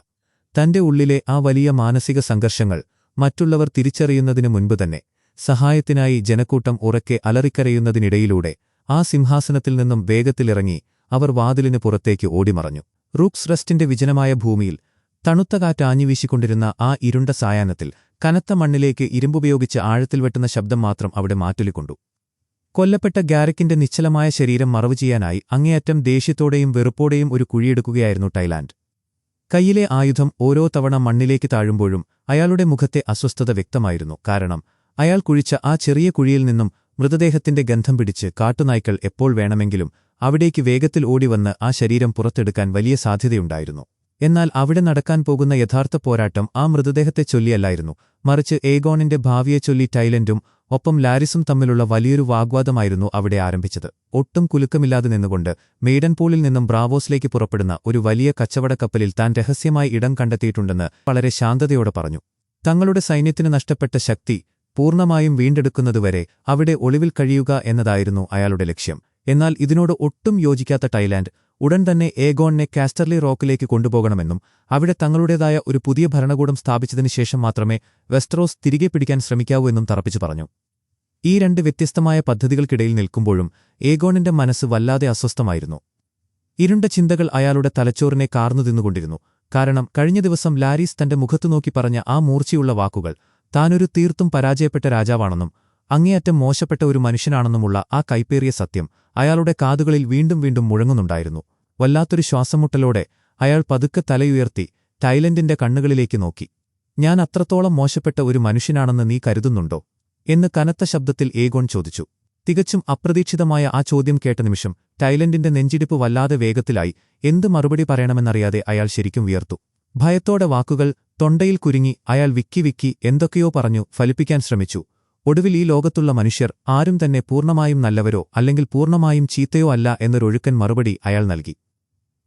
തന്റെ ഉള്ളിലെ ആ വലിയ മാനസിക സംഘർഷങ്ങൾ മറ്റുള്ളവർ തിരിച്ചറിയുന്നതിനു മുൻപ് തന്നെ സഹായത്തിനായി ജനക്കൂട്ടം ഉറക്കെ അലറിക്കരയുന്നതിനിടയിലൂടെ ആ സിംഹാസനത്തിൽ നിന്നും വേഗത്തിലിറങ്ങി അവർ വാതിലിന് പുറത്തേക്ക് ഓടിമറഞ്ഞു. റൂക്സ് റസ്റ്റിന്റെ വിജനമായ ഭൂമിയിൽ തണുത്ത കാറ്റ് ആഞ്ഞുവീശിക്കൊണ്ടിരുന്ന ആ ഇരുണ്ട സായാഹ്നത്തിൽ കനത്ത മണ്ണിലേക്ക് ഇരുമ്പുപയോഗിച്ച് ആഴത്തിൽ വെട്ടുന്ന ശബ്ദം മാത്രം അവിടെ മാറ്റൊലിക്കൊണ്ടു. കൊല്ലപ്പെട്ട ഗാരക്കിന്റെ നിശ്ചലമായ ശരീരം മറവു ചെയ്യാനായി അങ്ങേയറ്റം ദേഷ്യത്തോടെയും വെറുപ്പോടെയും ഒരു കുഴിയെടുക്കുകയായിരുന്നു ടൈലാൻഡ്. കൈയിലെ ആയുധം ഓരോ തവണ മണ്ണിലേക്ക് താഴുമ്പോഴും അയാളുടെ മുഖത്തെ അസ്വസ്ഥത വ്യക്തമായിരുന്നു. കാരണം അയാൾ കുഴിച്ച ആ ചെറിയ കുഴിയിൽ നിന്നും മൃതദേഹത്തിന്റെ ഗന്ധം പിടിച്ച് കാട്ടുനായ്ക്കൾ എപ്പോൾ വേണമെങ്കിലും അവിടേക്ക് വേഗത്തിൽ ഓടിവന്ന് ആ ശരീരം പുറത്തെടുക്കാൻ വലിയ സാധ്യതയുണ്ടായിരുന്നു. എന്നാൽ അവിടെ നടക്കാൻ പോകുന്ന യഥാർത്ഥ പോരാട്ടം ആ മൃതദേഹത്തെ ചൊല്ലിയല്ലായിരുന്നു, മറിച്ച് ഏഗോണിന്റെ ഭാവിയെച്ചൊല്ലി ടൈലൻഡും ഒപ്പം ലാരിസും തമ്മിലുള്ള വലിയൊരു വാഗ്വാദമായിരുന്നു അവിടെ ആരംഭിച്ചത്. ഒട്ടും കുലുക്കമില്ലാതെ നിന്നുകൊണ്ട് മെയ്ഡൻപൂളിൽ നിന്നും ബ്രാവോസിലേക്ക് പുറപ്പെടുന്ന ഒരു വലിയ കച്ചവടക്കപ്പലിൽ താൻ രഹസ്യമായി ഇടം കണ്ടെത്തിയിട്ടുണ്ടെന്ന് വളരെ ശാന്തതയോടെ പറഞ്ഞു. തങ്ങളുടെ സൈന്യത്തിന് നഷ്ടപ്പെട്ട ശക്തി പൂർണ്ണമായും വീണ്ടെടുക്കുന്നതുവരെ അവിടെ ഒളിവിൽ കഴിയുക എന്നതായിരുന്നു അയാളുടെ ലക്ഷ്യം. എന്നാൽ ഇതിനോട് ഒട്ടും യോജിക്കാത്ത ടൈലാൻഡ് ഉടൻ തന്നെ ഏഗോണിനെ കാസ്റ്റർലി റോക്കിലേക്ക് കൊണ്ടുപോകണമെന്നും അവിടെ തങ്ങളുടേതായ ഒരു പുതിയ ഭരണകൂടം സ്ഥാപിച്ചതിനു ശേഷം മാത്രമേ വെസ്റ്ററോസ് തിരികെ പിടിക്കാൻ ശ്രമിക്കാവൂ എന്നും തറപ്പിച്ചു പറഞ്ഞു. ഈ രണ്ട് വ്യത്യസ്തമായ പദ്ധതികൾക്കിടയിൽ നിൽക്കുമ്പോഴും ഏഗോണിന്റെ മനസ്സ് വല്ലാതെ അസ്വസ്ഥമായിരുന്നു. ഇരുണ്ട ചിന്തകൾ അയാളുടെ തലച്ചോറിനെ കാർന്നു തിന്നുകൊണ്ടിരുന്നു. കാരണം കഴിഞ്ഞ ദിവസം ലാരീസ് തന്റെ മുഖത്തു നോക്കി പറഞ്ഞ ആ മൂർച്ചയുള്ള വാക്കുകൾ താനൊരു തീർത്തും പരാജയപ്പെട്ട രാജാവാണെന്നും അങ്ങേയറ്റം മോശപ്പെട്ട ഒരു മനുഷ്യനാണെന്നുമുള്ള ആ കൈപ്പേറിയ സത്യം അയാളുടെ കാതുകളിൽ വീണ്ടും വീണ്ടും മുഴങ്ങുന്നുണ്ടായിരുന്നു. വല്ലാത്തൊരു ശ്വാസമുട്ടലോടെ അയാൾ പതുക്കെ തലയുയർത്തി ടൈലന്റിന്റെ കണ്ണുകളിലേക്ക് നോക്കി. ഞാൻ അത്രത്തോളം മോശപ്പെട്ട ഒരു മനുഷ്യനാണെന്ന് നീ കരുതുന്നുണ്ടോ എന്ന് കനത്ത ശബ്ദത്തിൽ ഏഗോൺ ചോദിച്ചു. തികച്ചും അപ്രതീക്ഷിതമായ ആ ചോദ്യം കേട്ട നിമിഷം ടൈലന്റിന്റെ നെഞ്ചിടിപ്പ് വല്ലാതെ വേഗത്തിലായി. എന്ത് മറുപടി പറയണമെന്നറിയാതെ അയാൾ ശരിക്കും വിയർത്തു. ഭയത്തോടെ വാക്കുകൾ തൊണ്ടയിൽ കുരുങ്ങി അയാൾ വിക്കി എന്തൊക്കെയോ പറഞ്ഞു ഫലിപ്പിക്കാൻ ശ്രമിച്ചു. ഒടുവിൽ ഈ ലോകത്തുള്ള മനുഷ്യർ ആരും തന്നെ പൂർണ്ണമായും നല്ലവരോ അല്ലെങ്കിൽ പൂർണ്ണമായും ചീത്തയോ അല്ല എന്നൊരൊഴുക്കൻ മറുപടി അയാൾ നൽകി.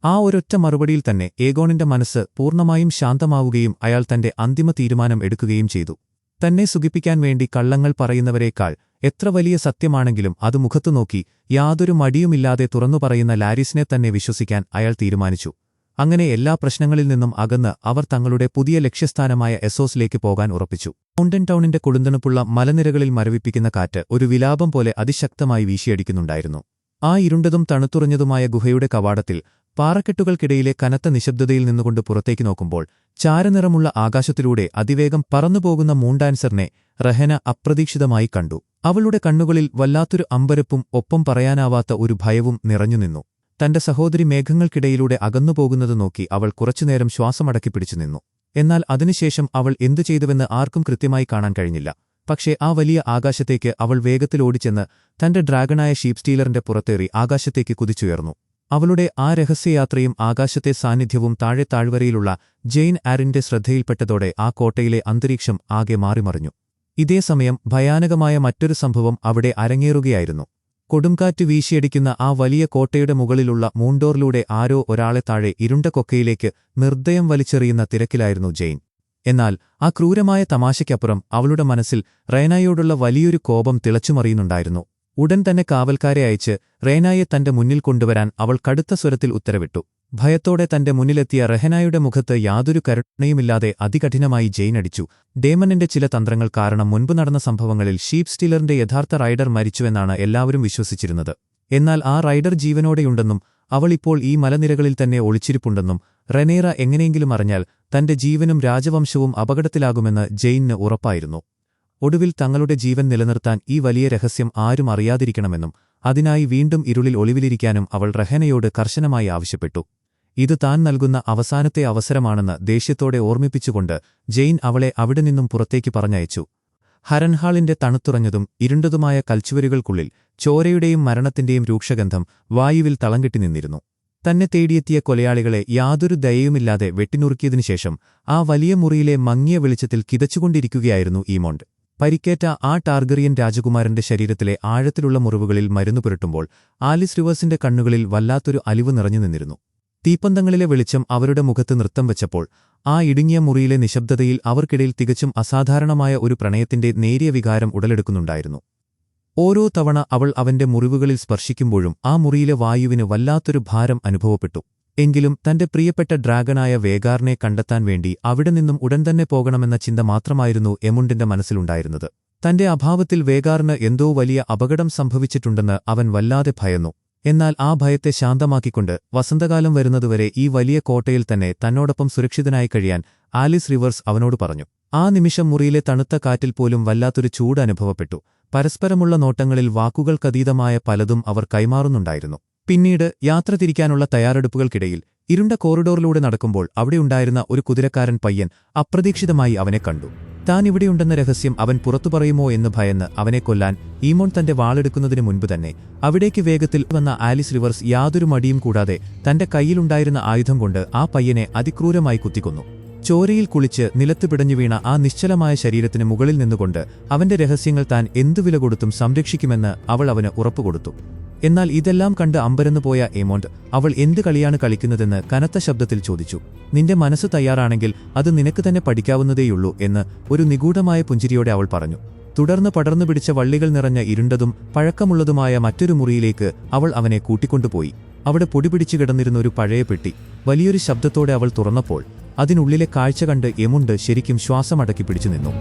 ആ ഒരൊറ്റ മറുപടിയിൽ തന്നെ ഏഗോണിന്റെ മനസ്സ് പൂർണ്ണമായും ശാന്തമാവുകയും അയാൾ തന്റെ അന്തിമ തീരുമാനം എടുക്കുകയും ചെയ്തു. തന്നെ സുഖിപ്പിക്കാൻ വേണ്ടി കള്ളങ്ങൾ പറയുന്നവരേക്കാൾ എത്ര വലിയ സത്യമാണെങ്കിലും അത് മുഖത്തു നോക്കി യാതൊരു മടിയുമില്ലാതെ തുറന്നു പറയുന്ന ലാരീസിനെ തന്നെ വിശ്വസിക്കാൻ അയാൾ തീരുമാനിച്ചു. അങ്ങനെ എല്ലാ പ്രശ്നങ്ങളിൽ നിന്നും അകന്ന് അവർ തങ്ങളുടെ പുതിയ ലക്ഷ്യസ്ഥാനമായ എസോസിലേക്ക് പോകാൻ ഉറപ്പിച്ചു. മൗണ്ടൻ ടൗണിന്റെ കൊടുന്തണുപ്പുള്ള മലനിരകളിൽ മരവിപ്പിക്കുന്ന കാറ്റ് ഒരു വിലാപം പോലെ അതിശക്തമായി വീശിയടിക്കുന്നുണ്ടായിരുന്നു. ആ ഇരുണ്ടതും തണുത്തുറഞ്ഞതുമായ ഗുഹയുടെ കവാടത്തിൽ പാറക്കെട്ടുകൾക്കിടയിലെ കനത്ത നിശബ്ദതയിൽ നിന്നുകൊണ്ട് പുറത്തേക്ക് നോക്കുമ്പോൾ ചാരനിറമുള്ള ആകാശത്തിലൂടെ അതിവേഗം പറന്നുപോകുന്ന മൂൺഡാൻസറിനെ റഹന അപ്രതീക്ഷിതമായി കണ്ടു. അവളുടെ കണ്ണുകളിൽ വല്ലാത്തൊരു അമ്പരപ്പും ഒപ്പം പറയാനാവാത്ത ഒരു ഭയവും നിറഞ്ഞുനിന്നു. തന്റെ സഹോദരി മേഘങ്ങൾക്കിടയിലൂടെ അകന്നുപോകുന്നത് നോക്കി അവൾ കുറച്ചുനേരം ശ്വാസമടക്കി പിടിച്ചു നിന്നു. എന്നാൽ അതിനുശേഷം അവൾ എന്തു ചെയ്തുവെന്ന് ആർക്കും കൃത്യമായി കാണാൻ കഴിഞ്ഞില്ല. പക്ഷേ ആ വലിയ ആകാശത്തേക്ക് അവൾ വേഗത്തിൽ ഓടിച്ചെന്ന് തന്റെ ഡ്രാഗണായ ഷീപ്പ് സ്റ്റീലറിന്റെ പുറത്തേറി ആകാശത്തേക്ക് കുതിച്ചുയർന്നു. അവളുടെ ആ രഹസ്യയാത്രയും ആകാശത്തെ സാന്നിധ്യവും താഴെ താഴ്വരയിലുള്ള ജെയിൻ ആരിന്റെ ശ്രദ്ധയിൽപ്പെട്ടതോടെ ആ കോട്ടയിലെ അന്തരീക്ഷം ആകെ മാറിമറിഞ്ഞു. ഇതേസമയം ഭയാനകമായ മറ്റൊരു സംഭവം അവിടെ അരങ്ങേറുകയായിരുന്നു. കൊടുങ്കാറ്റ് വീശിയടിക്കുന്ന ആ വലിയ കോട്ടയുടെ മുകളിലുള്ള മൂൺഡോറിലൂടെ ആരോ ഒരാളെ താഴെ ഇരുണ്ട കൊക്കയിലേക്ക് നിർദ്ദയം വലിച്ചെറിയുന്ന തിരക്കിലായിരുന്നു ജെയിൻ. എന്നാൽ ആ ക്രൂരമായ തമാശയ്ക്കപ്പുറം അവളുടെ മനസ്സിൽ റേനായോടുള്ള വലിയൊരു കോപം തിളച്ചുമറിയുന്നുണ്ടായിരുന്നു. ഉടൻ തന്നെ കാവൽക്കാരെ അയച്ച് റേനായെ തന്റെ മുന്നിൽ കൊണ്ടുവരാൻ അവൾ കടുത്ത സ്വരത്തിൽ ഉത്തരവിട്ടു. ഭയത്തോടെ തന്റെ മുന്നിലെത്തിയ റെഹനായുടെ മുഖത്ത് യാതൊരു കരുണയുമില്ലാതെ അതികഠിനമായി ജെയിൻ അടിച്ചു. ഡേമണിന്റെ ചില തന്ത്രങ്ങൾ കാരണം മുൻപ് നടന്ന സംഭവങ്ങളിൽ ഷീപ്പ് സ്റ്റീലറിന്റെ യഥാർത്ഥ റൈഡർ മരിച്ചുവെന്നാണ് എല്ലാവരും വിശ്വസിച്ചിരുന്നത്. എന്നാൽ ആ റൈഡർ ജീവനോടെയുണ്ടെന്നും അവൾ ഇപ്പോൾ ഈ മലനിരകളിൽ തന്നെ ഒളിച്ചിരിപ്പുണ്ടെന്നും റെനേറ എങ്ങനെയെങ്കിലും അറിഞ്ഞാൽ തന്റെ ജീവനും രാജവംശവും അപകടത്തിലാകുമെന്ന് ജെയിന് ഉറപ്പായിരുന്നു. ഒടുവിൽ തങ്ങളുടെ ജീവൻ നിലനിർത്താൻ ഈ വലിയ രഹസ്യം ആരും അറിയാതിരിക്കണമെന്നും അതിനായി വീണ്ടും ഇരുളിൽ ഒളിവിലിരിക്കാനും അവൾ റെഹനയോട് കർശനമായി ആവശ്യപ്പെട്ടു. ഇത് താൻ നൽകുന്ന അവസാനത്തെ അവസരമാണെന്ന് ദേഷ്യത്തോടെ ഓർമ്മിപ്പിച്ചുകൊണ്ട് ജെയിൻ അവളെ അവിടെ നിന്നും പുറത്തേക്ക് പറഞ്ഞയച്ചു. ഹരൻഹാളിന്റെ തണുത്തുറഞ്ഞതും ഇരുണ്ടതുമായ കൽച്ചുവരുകൾക്കുള്ളിൽ ചോരയുടെയും മരണത്തിന്റെയും രൂക്ഷഗന്ധം വായുവിൽ തളംകെട്ടി നിന്നിരുന്നു. തന്നെ തേടിയെത്തിയ കൊലയാളികളെ യാതൊരു ദയയുമില്ലാതെ വെട്ടിനുറുക്കിയതിനുശേഷം ആ വലിയ മുറിയിലെ മങ്ങിയ വെളിച്ചത്തിൽ കിതച്ചുകൊണ്ടിരിക്കുകയായിരുന്നു ഈമോണ്ട്. പരിക്കേറ്റ ആ ടാർഗറിയൻ രാജകുമാരന്റെ ശരീരത്തിലെ ആഴത്തിലുള്ള മുറിവുകളിൽ മരുന്നു പുരട്ടുമ്പോൾ ആലിസ് റിവേഴ്സിന്റെ കണ്ണുകളിൽ വല്ലാത്തൊരു അലിവ് നിറഞ്ഞു നിന്നിരുന്നു. തീപ്പന്തങ്ങളിലെ വെളിച്ചം അവരുടെ മുഖത്ത് നൃത്തം വെച്ചപ്പോൾ ആ ഇടുങ്ങിയ മുറിയിലെ നിശബ്ദതയിൽ അവർക്കിടയിൽ തികച്ചും അസാധാരണമായ ഒരു പ്രണയത്തിന്റെ നേരിയ വികാരം ഉടലെടുക്കുന്നുണ്ടായിരുന്നു. ഓരോ തവണ അവൾ അവന്റെ മുറിവുകളിൽ സ്പർശിക്കുമ്പോഴും ആ മുറിയിലെ വായുവിന് വല്ലാത്തൊരു ഭാരം അനുഭവപ്പെട്ടു. എങ്കിലും തന്റെ പ്രിയപ്പെട്ട ഡ്രാഗണായ വേഗാറിനെ കണ്ടെത്താൻ വേണ്ടി അവിടെ നിന്നും ഉടൻ തന്നെ പോകണമെന്ന ചിന്ത മാത്രമായിരുന്നു എമുണ്ടിന്റെ മനസ്സിലുണ്ടായിരുന്നത്. തന്റെ അഭാവത്തിൽ വേഗാറിന് എന്തോ വലിയ അപകടം സംഭവിച്ചിട്ടുണ്ടെന്ന് അവൻ വല്ലാതെ ഭയന്നു. എന്നാൽ ആ ഭയത്തെ ശാന്തമാക്കിക്കൊണ്ട് വസന്തകാലം വരുന്നതുവരെ ഈ വലിയ കോട്ടയിൽ തന്നെ തന്നോടൊപ്പം സുരക്ഷിതനായി കഴിയാൻ ആലിസ് റിവേഴ്സ് അവനോട് പറഞ്ഞു. ആ നിമിഷം മുറിയിലെ തണുത്ത കാറ്റിൽ പോലും വല്ലാത്തൊരു ചൂട് അനുഭവപ്പെട്ടു. പരസ്പരമുള്ള നോട്ടങ്ങളിൽ വാക്കുകൾക്കതീതമായ പലതും അവർ കൈമാറുന്നുണ്ടായിരുന്നു. പിന്നീട് യാത്ര തിരിക്കാനുള്ള തയ്യാറെടുപ്പുകൾക്കിടയിൽ ഇരുണ്ട കോറിഡോറിലൂടെ നടക്കുമ്പോൾ അവിടെയുണ്ടായിരുന്ന ഒരു കുതിരക്കാരൻ പയ്യൻ അപ്രതീക്ഷിതമായി അവനെ കണ്ടു. താൻ ഇവിടെയുണ്ടെന്ന രഹസ്യം അവൻ പുറത്തു പറയുമോ എന്ന് ഭയന്ന് അവനെ കൊല്ലാൻ ഈമോൺ തന്റെ വാളെടുക്കുന്നതിനു മുൻപ് തന്നെ അവിടേക്ക് വേഗത്തിൽ വന്ന ആലിസ് റിവേഴ്സ് യാതൊരു മടിയും കൂടാതെ തന്റെ കയ്യിലുണ്ടായിരുന്ന ആയുധം കൊണ്ട് ആ പയ്യനെ അതിക്രൂരമായി കുത്തിക്കൊന്നു. ചോരയിൽ കുളിച്ച് നിലത്ത് പിടഞ്ഞു വീണ ആ നിശ്ചലമായ ശരീരത്തിന് മുകളിൽ നിന്നുകൊണ്ട് അവന്റെ രഹസ്യങ്ങൾ താൻ എന്തു വില കൊടുത്തും സംരക്ഷിക്കുമെന്ന് അവൾ അവന് ഉറപ്പുകൊടുത്തു. എന്നാൽ ഇതെല്ലാം കണ്ട് അമ്പരന്നുപോയ എമോണ്ട് അവൾ എന്ത് കളിയാണ് കളിക്കുന്നതെന്ന് കനത്ത ശബ്ദത്തിൽ ചോദിച്ചു. നിന്റെ മനസ്സ് തയ്യാറാണെങ്കിൽ അത് നിനക്ക് തന്നെ പഠിക്കാവുന്നതേയുള്ളൂ എന്ന് ഒരു നിഗൂഢമായ പുഞ്ചിരിയോടെ അവൾ പറഞ്ഞു. തുടർന്ന് പടർന്നു പിടിച്ച വള്ളികൾ നിറഞ്ഞ ഇരുണ്ടതും പഴക്കമുള്ളതുമായ മറ്റൊരു മുറിയിലേക്ക് അവൾ അവനെ കൂട്ടിക്കൊണ്ടുപോയി. അവിടെ പൊടിപിടിച്ചു കിടന്നിരുന്ന ഒരു പഴയ പെട്ടി വലിയൊരു ശബ്ദത്തോടെ അവൾ തുറന്നപ്പോൾ അതിനുള്ളിലെ കാഴ്ച കണ്ട് എമുണ്ട് ശരിക്കും ശ്വാസമടക്കി പിടിച്ചു നിന്നു.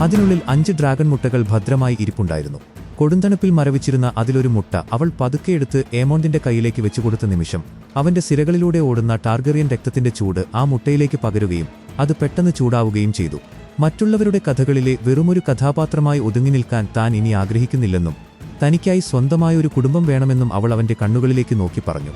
അതിനുള്ളിൽ 5 ഡ്രാഗൺ മുട്ടകൾ ഭദ്രമായി ഇരിപ്പുണ്ടായിരുന്നു. കൊടുന്തണുപ്പിൽ മരവിച്ചിരുന്ന അതിലൊരു മുട്ട അവൾ പതുക്കെയെടുത്ത് ഏമോണ്ടിന്റെ കൈയിലേക്ക് വെച്ചുകൊടുത്ത നിമിഷം അവന്റെ സിരകളിലൂടെ ഓടുന്ന ടാർഗറിയൻ രക്തത്തിന്റെ ചൂട് ആ മുട്ടയിലേക്ക് പകരുകയും അത് പെട്ടെന്ന് ചൂടാവുകയും ചെയ്തു. മറ്റുള്ളവരുടെ കഥകളിലെ വെറുമൊരു കഥാപാത്രമായി ഒതുങ്ങി നിൽക്കാൻ താൻ ഇനി ആഗ്രഹിക്കുന്നില്ലെന്നും തനിക്കായി സ്വന്തമായൊരു കുടുംബം വേണമെന്നും അവൾ അവന്റെ കണ്ണുകളിലേക്ക് നോക്കി പറഞ്ഞു.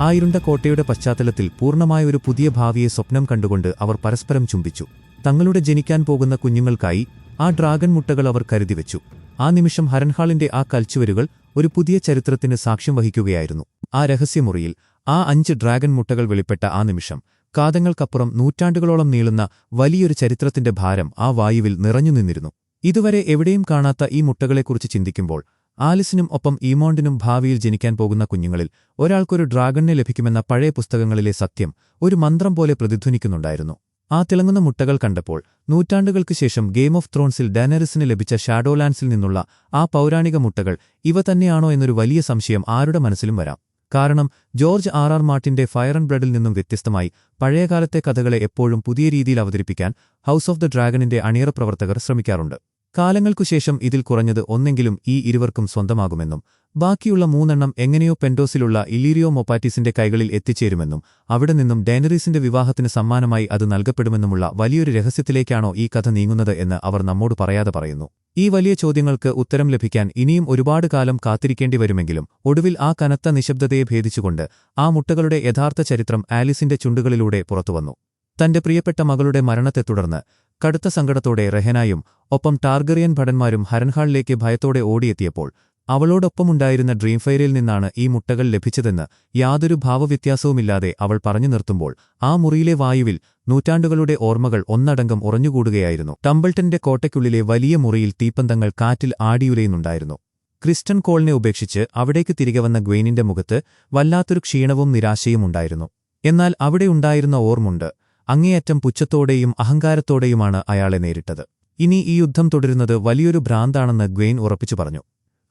ആ ഇരുണ്ട കോട്ടയുടെ പശ്ചാത്തലത്തിൽ പൂർണ്ണമായ ഒരു പുതിയ ഭാവിയെ സ്വപ്നം കണ്ടുകൊണ്ട് അവർ പരസ്പരം ചുംബിച്ചു. തങ്ങളുടെ ജനിക്കാൻ പോകുന്ന കുഞ്ഞുങ്ങൾക്കായി ആ ഡ്രാഗൺ മുട്ടകൾ അവർ കരുതിവെച്ചു. ആ നിമിഷം ഹരൻഹാളിന്റെ ആ കൽച്ചുവരുകൾ ഒരു പുതിയ ചരിത്രത്തിന് സാക്ഷ്യം വഹിക്കുകയായിരുന്നു. ആ രഹസ്യമുറിയിൽ ആ 5 ഡ്രാഗൺ മുട്ടകൾ വെളിപ്പെട്ട ആ നിമിഷം കാതങ്ങൾക്കപ്പുറം നൂറ്റാണ്ടുകളോളം നീളുന്ന വലിയൊരു ചരിത്രത്തിന്റെ ഭാരം ആ വായുവിൽ നിറഞ്ഞു നിന്നിരുന്നു. ഇതുവരെ എവിടെയും കാണാത്ത ഈ മുട്ടകളെക്കുറിച്ച് ചിന്തിക്കുമ്പോൾ ആലിസിനും ഒപ്പം ഈമോണ്ടിനും ഭാവിയിൽ ജനിക്കാൻ പോകുന്ന കുഞ്ഞുങ്ങളിൽ ഒരാൾക്കൊരു ഡ്രാഗണിനെ ലഭിക്കുമെന്ന പഴയ പുസ്തകങ്ങളിലെ സത്യം ഒരു മന്ത്രം പോലെ പ്രതിധ്വനിക്കുന്നുണ്ടായിരുന്നു. ആ തിളങ്ങുന്ന മുട്ടകൾ കണ്ടപ്പോൾ നൂറ്റാണ്ടുകൾക്ക് ശേഷം ഗെയിം ഓഫ് ത്രോൺസിൽ ഡാനറിസിന് ലഭിച്ച ഷാഡോലാൻഡ്സിൽ നിന്നുള്ള ആ പൗരാണിക മുട്ടകൾ ഇവ തന്നെയാണോ എന്നൊരു വലിയ സംശയം ആരുടെ മനസ്സിലും വരാം. കാരണം ജോർജ് R.R. മാർട്ടിന്റെ ഫയർ ആൻഡ് ബ്ലഡിൽ നിന്നും വ്യത്യസ്തമായി പഴയകാലത്തെ കഥകളെ എപ്പോഴും പുതിയ രീതിയിൽ അവതരിപ്പിക്കാൻ ഹൗസ് ഓഫ് ദ ഡ്രാഗണിന്റെ അണിയറ പ്രവർത്തകർ ശ്രമിക്കാറുണ്ട്. കാലങ്ങൾക്കുശേഷം ഇതിൽ കുറഞ്ഞത് ഒന്നെങ്കിലും ഈ ഇരുവർക്കും സ്വന്തമാകുമെന്നും ബാക്കിയുള്ള 3 എങ്ങനെയോ പെൻഡോസിലുള്ള ഇലീരിയോ മൊപ്പാറ്റിസിന്റെ കൈകളിൽ എത്തിച്ചേരുമെന്നും അവിടെ നിന്നും ഡാനറീസിന്റെ വിവാഹത്തിന് സമ്മാനമായി അത് നൽകപ്പെടുമെന്നുമുള്ള വലിയൊരു രഹസ്യത്തിലേക്കാണോ ഈ കഥ നീങ്ങുന്നത് എന്ന് അവർ നമ്മോട് പറയാതെ പറയുന്നു. ഈ വലിയ ചോദ്യങ്ങൾക്ക് ഉത്തരം ലഭിക്കാൻ ഇനിയും ഒരുപാട് കാലം കാത്തിരിക്കേണ്ടി വരുമെങ്കിലും ഒടുവിൽ ആ കനത്ത നിശബ്ദതയെ ഭേദിച്ചുകൊണ്ട് ആ മുട്ടകളുടെ യഥാർത്ഥ ചരിത്രം ആലിസിന്റെ ചുണ്ടുകളിലൂടെ പുറത്തുവന്നു. തന്റെ പ്രിയപ്പെട്ട മകളുടെ മരണത്തെ തുടർന്ന് കടുത്ത സങ്കടത്തോടെ റെഹനായും ഒപ്പം ടാർഗറിയൻ ഭടന്മാരും ഹരൻഹാളിലേക്ക് ഭയത്തോടെ ഓടിയെത്തിയപ്പോൾ അവളോടൊപ്പമുണ്ടായിരുന്ന ഡ്രീംഫയറിൽ നിന്നാണ് ഈ മുട്ടകൾ ലഭിച്ചതെന്ന് യാതൊരു ഭാവവ്യത്യാസവുമില്ലാതെ അവൾ പറഞ്ഞു നിർത്തുമ്പോൾ ആ മുറിയിലെ വായുവിൽ നൂറ്റാണ്ടുകളുടെ ഓർമ്മകൾ ഒന്നടങ്കം ഉറഞ്ഞുകൂടുകയായിരുന്നു. ടംബിൾട്ടന്റെ കോട്ടയ്ക്കുള്ളിലെ വലിയ മുറിയിൽ തീപ്പന്തങ്ങൾ കാറ്റിൽ ആടിയുലയുന്നുണ്ടായിരുന്നു. ക്രിസ്റ്റൻ കോളിനെ ഉപേക്ഷിച്ച് അവിടേക്ക് തിരികെ വന്ന ഗ്വെയിനിന്റെ മുഖത്ത് വല്ലാത്തൊരു ക്ഷീണവും നിരാശയും ഉണ്ടായിരുന്നു. എന്നാൽ അവിടെയുണ്ടായിരുന്ന ഓർമുണ്ട് അങ്ങേയറ്റം പുച്ഛത്തോടെയും അഹങ്കാരത്തോടെയുമാണ് അയാളെ നേരിട്ടത്. ഇനി ഈ യുദ്ധം തുടരുന്നത് വലിയൊരു ഭ്രാന്താണെന്ന് ഗ്വെയിൻ ഉറപ്പിച്ചു പറഞ്ഞു.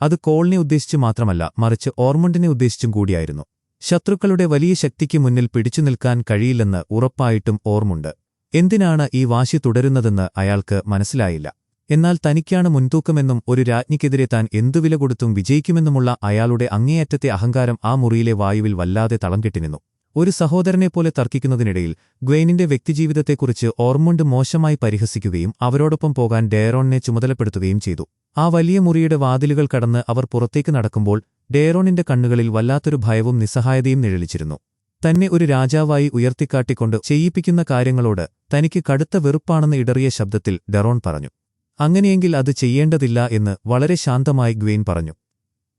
അത് കോളിനെ ഉദ്ദേശിച്ചു മാത്രമല്ല മറിച്ച് ഓർമണ്ടിനെ ഉദ്ദേശിച്ചും കൂടിയായിരുന്നു. ശത്രുക്കളുടെ വലിയ ശക്തിക്ക് മുന്നിൽ പിടിച്ചു നിൽക്കാൻ കഴിയില്ലെന്ന് ഉറപ്പായിട്ടും ഓർമുണ്ട്. എന്തിനാണ് ഈ വാശി തുടരുന്നതെന്ന് അയാൾക്ക് മനസ്സിലായില്ല. എന്നാൽ തനിക്കാണ് മുൻതൂക്കമെന്നും ഒരു രാജ്ഞിക്കെതിരെ താൻ എന്തുവില കൊടുത്തും വിജയിക്കുമെന്നുമുള്ള അയാളുടെ അങ്ങേയറ്റത്തെ അഹങ്കാരം ആ മുറിയിലെ വായുവിൽ വല്ലാതെ തളം കെട്ടിനിന്നു. ഒരു സഹോദരനെപ്പോലെ തർക്കിക്കുന്നതിനിടയിൽ ഗ്വെയിനിന്റെ വ്യക്തിജീവിതത്തെക്കുറിച്ച് ഓർമണ്ട് മോശമായി പരിഹസിക്കുകയും അവരോടൊപ്പം പോകാൻ ഡെയറോണിനെ ചുമതലപ്പെടുത്തുകയും ചെയ്തു. ആ വലിയ മുറിയുടെ വാതിലുകൾ കടന്ന് അവർ പുറത്തേക്ക് നടക്കുമ്പോൾ ഡെയറോണിന്റെ കണ്ണുകളിൽ വല്ലാത്തൊരു ഭയവും നിസ്സഹായതയും നിഴലിച്ചിരുന്നു. തന്നെ ഒരു രാജാവായി ഉയർത്തിക്കാട്ടിക്കൊണ്ട് ചെയ്യിപ്പിക്കുന്ന കാര്യങ്ങളോട് തനിക്ക് കടുത്ത വെറുപ്പാണെന്ന് ഇടറിയ ശബ്ദത്തിൽ ഡെറോൺ പറഞ്ഞു. അങ്ങനെയെങ്കിൽ അത് ചെയ്യേണ്ടതില്ല എന്ന് വളരെ ശാന്തമായി ഗ്വെയിൻ പറഞ്ഞു.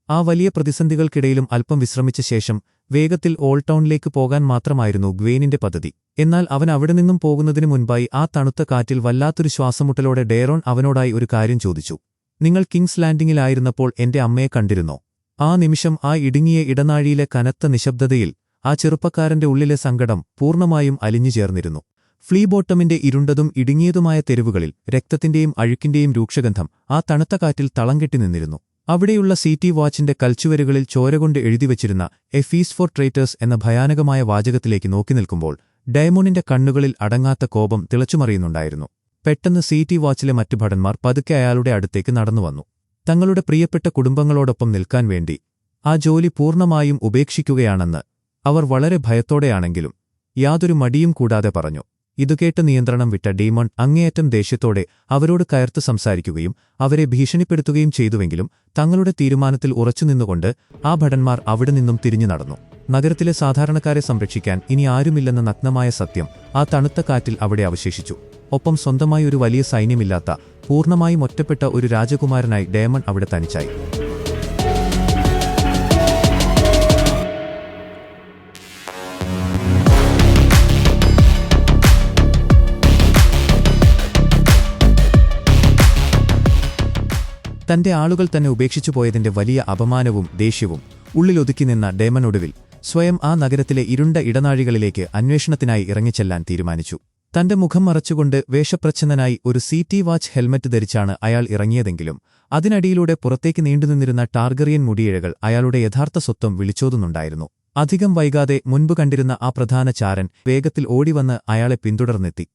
ആ വലിയ പ്രതിസന്ധികൾക്കിടയിലും അല്പം വിശ്രമിച്ച ശേഷം വേഗത്തിൽ ഓൾഡ് ടൗണിലേക്ക് പോകാൻ മാത്രമായിരുന്നു ഗ്വെയിനിന്റെ പദ്ധതി. എന്നാൽ അവൻ അവിടെ നിന്നും പോകുന്നതിനു മുൻപായി ആ തണുത്ത കാറ്റിൽ വല്ലാത്തൊരു ശ്വാസമുട്ടലോടെ ഡെയറോൺ അവനോടായി ഒരു കാര്യം ചോദിച്ചു. നിങ്ങൾ കിങ്സ് ലാൻഡിങ്ങിലായിരുന്നപ്പോൾ എന്റെ അമ്മയെ കണ്ടിരുന്നോ? ആ നിമിഷം ആ ഇടുങ്ങിയ ഇടനാഴിയിലെ കനത്ത നിശബ്ദതയിൽ ആ ചെറുപ്പക്കാരന്റെ ഉള്ളിലെ സങ്കടം പൂർണ്ണമായും അലിഞ്ഞുചേർന്നിരുന്നു. ഫ്ലീബോട്ടമിന്റെ ഇരുണ്ടതും ഇടുങ്ങിയതുമായ തെരുവുകളിൽ രക്തത്തിന്റെയും അഴുക്കിന്റെയും രൂക്ഷഗന്ധം ആ തണുത്ത കാറ്റിൽ തളംകെട്ടി നിന്നിരുന്നു. അവിടെയുള്ള സിറ്റി വാച്ചിന്റെ കൽച്ചുവരുകളിൽ ചോരകൊണ്ട് എഴുതിവച്ചിരുന്ന എ ഫീസ് ഫോർ ട്രേറ്റേഴ്സ് എന്ന ഭയാനകമായ വാചകത്തിലേക്ക് നോക്കി നിൽക്കുമ്പോൾ ഡയമോണിന്റെ കണ്ണുകളിൽ അടങ്ങാത്ത കോപം തിളച്ചുമറിയുന്നുണ്ടായിരുന്നു. പെട്ടെന്ന് സിറ്റി വാച്ചിലെ മറ്റു ഭടന്മാർ പതുക്കെ അയാളുടെ അടുത്തേക്ക് നടന്നുവന്നു. തങ്ങളുടെ പ്രിയപ്പെട്ട കുടുംബങ്ങളോടൊപ്പം നിൽക്കാൻ വേണ്ടി ആ ജോലി പൂർണ്ണമായും ഉപേക്ഷിക്കുകയാണെന്ന് അവർ വളരെ ഭയത്തോടെയാണെങ്കിലും യാതൊരു മടിയും കൂടാതെ പറഞ്ഞു. ഇതുകേട്ട് നിയന്ത്രണം വിട്ട ഡീമൺ അങ്ങേയറ്റം ദേഷ്യത്തോടെ അവരോട് കയർത്ത് സംസാരിക്കുകയും അവരെ ഭീഷണിപ്പെടുത്തുകയും ചെയ്തുവെങ്കിലും തങ്ങളുടെ തീരുമാനത്തിൽ ഉറച്ചുനിന്നുകൊണ്ട് ആ ഭടന്മാർ അവിടെ നിന്നും തിരിഞ്ഞു നടന്നു. നഗരത്തിലെ സാധാരണക്കാരെ സംരക്ഷിക്കാൻ ഇനി ആരുമില്ലെന്ന നഗ്നമായ സത്യം ആ തണുത്ത കാറ്റിൽ അവിടെ അവശേഷിച്ചു. ഒപ്പം സ്വന്തമായി ഒരു വലിയ സൈന്യമില്ലാത്ത പൂർണ്ണമായും ഒറ്റപ്പെട്ട ഒരു രാജകുമാരനായി ഡയമൺ അവിടെ തനിച്ചായി. തന്റെ ആളുകൾ തന്നെ ഉപേക്ഷിച്ചു പോയതിന്റെ വലിയ അപമാനവും ദേഷ്യവും ഉള്ളിലൊതുക്കി നിന്ന ഡേമൺ ഒടുവിൽ സ്വയം ആ നഗരത്തിലെ ഇരുണ്ട ഇടനാഴികളിലേക്ക് അന്വേഷണത്തിനായി ഇറങ്ങിച്ചെല്ലാൻ തീരുമാനിച്ചു. തന്റെ മുഖം മറച്ചുകൊണ്ട് വേഷപ്രച്ഛന്നനായി ഒരു CT വാച്ച് ഹെൽമറ്റ് ധരിച്ചാണ് അയാൾ ഇറങ്ങിയതെങ്കിലും അതിനടിയിലൂടെ പുറത്തേക്ക് നീണ്ടുനിന്നിരുന്ന ടാർഗറിയൻ മുടിയിഴകൾ അയാളുടെ യഥാർത്ഥ സ്വത്വം വിളിച്ചോതുന്നുണ്ടായിരുന്നു. അധികം വൈകാതെ മുൻപ് കണ്ടിരുന്ന ആ പ്രധാന ചാരൻ വേഗത്തിൽ ഓടിവന്ന് അയാളെ പിന്തുടർന്നെത്തി.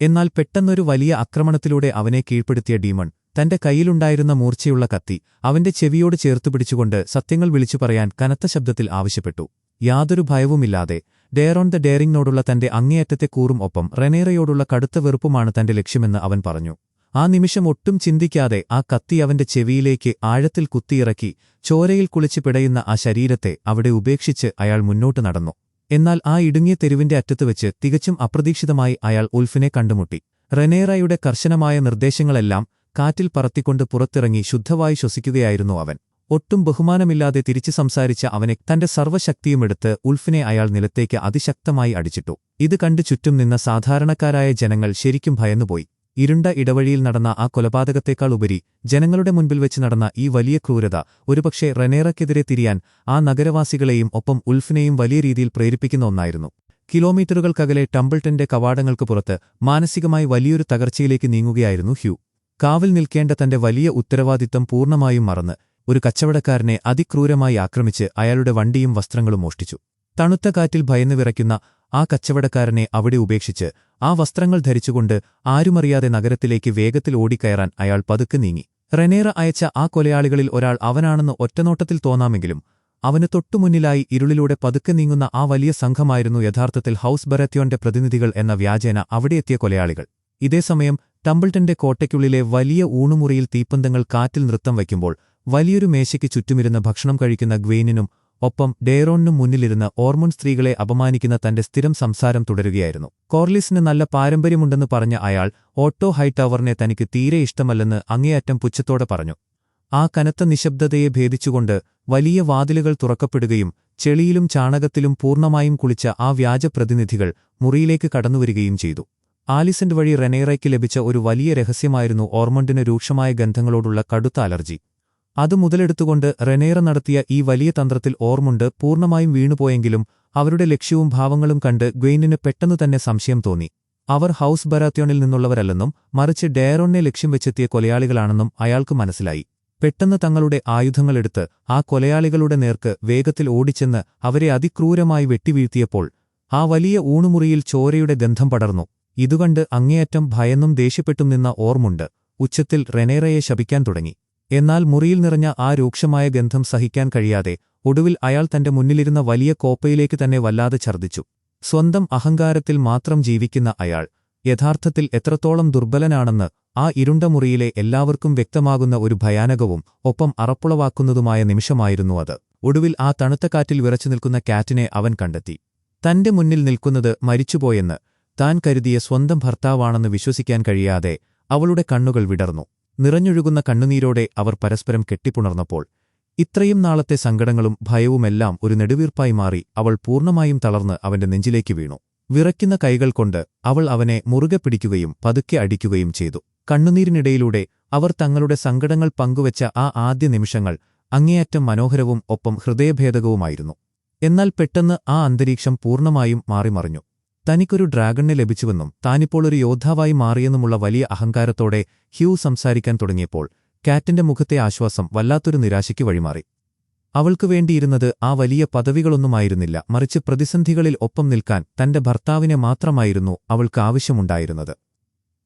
എന്നാൽ പെട്ടെന്നൊരു വലിയ ആക്രമണത്തിലൂടെ അവനെ കീഴ്പ്പെടുത്തിയ ഡീമൺ തന്റെ കയ്യിലുണ്ടായിരുന്ന മൂർച്ചയുള്ള കത്തി അവന്റെ ചെവിയോട് ചേർത്തുപിടിച്ചുകൊണ്ട് സത്യങ്ങൾ വിളിച്ചു പറയാൻ കനത്ത ശബ്ദത്തിൽ ആവശ്യപ്പെട്ടു. യാതൊരു ഭയവുമില്ലാതെ ഡെയറോൺ ദ ഡെയറിംഗിനോടുള്ള തന്റെ അങ്ങേയറ്റത്തെ കൂറും ഒപ്പം റെനേറയോടുള്ള കടുത്ത വെറുപ്പുമാണ് തന്റെ ലക്ഷ്യമെന്ന് അവൻ പറഞ്ഞു. ആ നിമിഷം ഒട്ടും ചിന്തിക്കാതെ ആ കത്തി അവന്റെ ചെവിയിലേക്ക് ആഴത്തിൽ കുത്തിയിറക്കി ചോരയിൽ കുളിച്ച് പിടയുന്ന ആ ശരീരത്തെ അവിടെ ഉപേക്ഷിച്ച് അയാൾ മുന്നോട്ട് നടന്നു. എന്നാൽ ആ ഇടുങ്ങിയ തെരുവിന്റെ അറ്റത്തുവെച്ച് തികച്ചും അപ്രതീക്ഷിതമായി അയാൾ ഉൽഫിനെ കണ്ടുമുട്ടി. റെനേറയുടെ കർശനമായ നിർദ്ദേശങ്ങളെല്ലാം കാറ്റിൽ പറത്തിക്കൊണ്ട് പുറത്തിറങ്ങി ശുദ്ധവായു ശ്വസിക്കുകയായിരുന്നു അവൻ. ഒട്ടും ബഹുമാനമില്ലാതെ തിരിച്ചു സംസാരിച്ച അവനെ തന്റെ സർവ്വശക്തിയുമെടുത്ത് ഉൽഫിനെ അയാൾ നിലത്തേക്ക് അതിശക്തമായി അടിച്ചിട്ടു. ഇത് കണ്ടു ചുറ്റും നിന്ന സാധാരണക്കാരായ ജനങ്ങൾ ശരിക്കും ഭയന്നുപോയി. ഇരുണ്ട ഇടവഴിയിൽ നടന്ന ആ കൊലപാതകത്തേക്കാൾ ഉപരി ജനങ്ങളുടെ മുൻപിൽ വെച്ച് നടന്ന ഈ വലിയ ക്രൂരത ഒരുപക്ഷെ റെനേറയ്ക്കെതിരെ തിരിയാൻ ആ നഗരവാസികളെയും ഒപ്പം ഉൽഫിനെയും വലിയ രീതിയിൽ പ്രേരിപ്പിക്കുന്ന ഒന്നായിരുന്നു. കിലോമീറ്ററുകൾക്കകലെ ടംബിൾട്ടന്റെ കവാടങ്ങൾക്ക് പുറത്ത് മാനസികമായി വലിയൊരു തകർച്ചയിലേക്ക് നീങ്ങുകയായിരുന്നു ഹ്യൂ. കാവൽ നിൽക്കേണ്ട തന്റെ വലിയ ഉത്തരവാദിത്തം പൂർണ്ണമായും മറന്ന് ഒരു കച്ചവടക്കാരനെ അതിക്രൂരമായി ആക്രമിച്ച് അയാളുടെ വണ്ടിയും വസ്ത്രങ്ങളും മോഷ്ടിച്ചു. തണുത്ത കാറ്റിൽ ഭയന്നു വിറയ്ക്കുന്ന ആ കച്ചവടക്കാരനെ അവിടെ ഉപേക്ഷിച്ച് ആ വസ്ത്രങ്ങൾ ധരിച്ചുകൊണ്ട് ആരുമറിയാതെ നഗരത്തിലേക്ക് വേഗത്തിൽ ഓടിക്കയറാൻ അയാൾ പതുക്കെ നീങ്ങി. റെനേറ അയച്ച ആ കൊലയാളികളിൽ ഒരാൾ അവനാണെന്ന് ഒറ്റനോട്ടത്തിൽ തോന്നാമെങ്കിലും അവന് തൊട്ടുമുന്നിലായി ഇരുളിലൂടെ പതുക്കെ നീങ്ങുന്ന ആ വലിയ സംഘമായിരുന്നു യഥാർത്ഥത്തിൽ ഹൌസ് ബറാത്യോന്റെ പ്രതിനിധികൾ എന്ന വ്യാജേന അവിടെയെത്തിയ കൊലയാളികൾ. ഇതേസമയം ടംബിൾട്ടന്റെ കോട്ടയ്ക്കുള്ളിലെ വലിയ ഊണുമുറിയിൽ തീപ്പന്തങ്ങൾ കാറ്റിൽ നൃത്തം വയ്ക്കുമ്പോൾ വലിയൊരു മേശയ്ക്ക് ചുറ്റുമിരുന്ന് ഭക്ഷണം കഴിക്കുന്ന ഗ്വെയ്നിനും ഒപ്പം ഡെയറോണിനും മുന്നിലിരുന്ന് ഓർമോൺ സ്ത്രീകളെ അപമാനിക്കുന്ന തന്റെ സ്ഥിരം സംസാരം തുടരുകയായിരുന്നു. കോർലിസിന് നല്ല പാരമ്പര്യമുണ്ടെന്ന് പറഞ്ഞ അയാൾ ഓട്ടോ ഹൈടവറിനെ തനിക്ക് തീരെ ഇഷ്ടമല്ലെന്ന് അങ്ങേയറ്റം പുച്ഛത്തോടെ പറഞ്ഞു. ആ കനത്ത നിശബ്ദതയെ ഭേദിച്ചുകൊണ്ട് വലിയ വാതിലുകൾ തുറക്കപ്പെടുകയും ചെളിയിലും ചാണകത്തിലും പൂർണ്ണമായും കുളിച്ച ആ വ്യാജപ്രതിനിധികൾ മുറിയിലേക്ക് കടന്നുവരികയും ചെയ്തു. ആലിസന്റ് വഴി റെനേറയ്ക്ക് ലഭിച്ച ഒരു വലിയ രഹസ്യമായിരുന്നു ഓർമണ്ടിന് രൂക്ഷമായ ഗന്ധങ്ങളോടുള്ള കടുത്ത അലർജി. അത് മുതലെടുത്തുകൊണ്ട് റെനേറ നടത്തിയ ഈ വലിയ തന്ത്രത്തിൽ ഓർമുണ്ട് പൂർണ്ണമായും വീണുപോയെങ്കിലും അവരുടെ ലക്ഷ്യവും ഭാവങ്ങളും കണ്ട് ഗ്വെയ്നിന് പെട്ടെന്നു തന്നെ സംശയം തോന്നി. അവർ ഹൌസ് ബറാത്യോണിൽ നിന്നുള്ളവരല്ലെന്നും മറിച്ച് ഡെയറോണിനെ ലക്ഷ്യം വെച്ചെത്തിയ കൊലയാളികളാണെന്നും അയാൾക്ക് മനസ്സിലായി. പെട്ടെന്ന് തങ്ങളുടെ ആയുധങ്ങളെടുത്ത് ആ കൊലയാളികളുടെ നേർക്ക് വേഗത്തിൽ ഓടിച്ചെന്ന് അവരെ അതിക്രൂരമായി വെട്ടിവീഴ്ത്തിയപ്പോൾ ആ വലിയ ഊണുമുറിയിൽ ചോരയുടെ ഗന്ധം പടർന്നു. ഇതുകണ്ട് അങ്ങേയറ്റം ഭയന്നും ദേഷ്യപ്പെട്ടും നിന്ന ഓർമുണ്ട് ഉച്ചത്തിൽ റെനേറയെ ശപിക്കാൻ തുടങ്ങി. എന്നാൽ മുറിയിൽ നിറഞ്ഞ ആ രൂക്ഷമായ ഗന്ധം സഹിക്കാൻ കഴിയാതെ ഒടുവിൽ അയാൾ തന്റെ മുന്നിലിരുന്ന വലിയ കോപ്പയിലേക്ക് തന്നെ വല്ലാതെ ഛർദ്ദിച്ചു. സ്വന്തം അഹങ്കാരത്തിൽ മാത്രം ജീവിക്കുന്ന അയാൾ യഥാർത്ഥത്തിൽ എത്രത്തോളം ദുർബലനാണെന്ന് ആ ഇരുണ്ട മുറിയിലെ എല്ലാവർക്കും വ്യക്തമാകുന്ന ഒരു ഭയാനകവും ഒപ്പം അറപ്പുളവാക്കുന്നതുമായ നിമിഷമായിരുന്നു അത്. ഒടുവിൽ ആ തണുത്ത കാറ്റിൽ വിറച്ചു നിൽക്കുന്ന കാറ്റിനെ അവൻ കണ്ടെത്തി. തന്റെ മുന്നിൽ നിൽക്കുന്നത് മരിച്ചുപോയെന്ന് താൻ കരുതിയ സ്വന്തം ഭർത്താവാണെന്ന് വിശ്വസിക്കാൻ കഴിയാതെ അവളുടെ കണ്ണുകൾ വിടർന്നു. നിറഞ്ഞൊഴുകുന്ന കണ്ണുനീരോടെ അവർ പരസ്പരം കെട്ടിപ്പുണർന്നപ്പോൾ ഇത്രയും നാളത്തെ സങ്കടങ്ങളും ഭയവുമെല്ലാം ഒരു നെടുവീർപ്പായി മാറി അവൾ പൂർണ്ണമായും തളർന്ന് അവന്റെ നെഞ്ചിലേക്ക് വീണു. വിറയ്ക്കുന്ന കൈകൾ കൊണ്ട് അവൾ അവനെ മുറുകെ പിടിക്കുകയും പതുക്കെ അടിക്കുകയും ചെയ്തു. കണ്ണുനീരിനിടയിലൂടെ അവർ തങ്ങളുടെ സങ്കടങ്ങൾ പങ്കുവച്ച ആ ആദ്യ നിമിഷങ്ങൾ അങ്ങേയറ്റം മനോഹരവും ഒപ്പം ഹൃദയഭേദകവുമായിരുന്നു. എന്നാൽ പെട്ടെന്ന് ആ അന്തരീക്ഷം പൂർണ്ണമായും മാറിമറിഞ്ഞു. തനിക്കൊരു ഡ്രാഗണിനെ ലഭിച്ചുവെന്നും താനിപ്പോൾ ഒരു യോദ്ധാവായി മാറിയെന്നുമുള്ള വലിയ അഹങ്കാരത്തോടെ ഹ്യൂ സംസാരിക്കാൻ തുടങ്ങിയപ്പോൾ കാറ്റിന്റെ മുഖത്തെ ആശ്വാസം വല്ലാത്തൊരു നിരാശയ്ക്ക് വഴിമാറി. അവൾക്കു വേണ്ടിയിരുന്നത് ആ വലിയ പദവികളൊന്നുമായിരുന്നില്ല, മറിച്ച് പ്രതിസന്ധികളിൽ ഒപ്പം നിൽക്കാൻ തന്റെ ഭർത്താവിനെ മാത്രമായിരുന്നു അവൾക്ക് ആവശ്യമുണ്ടായിരുന്നത്.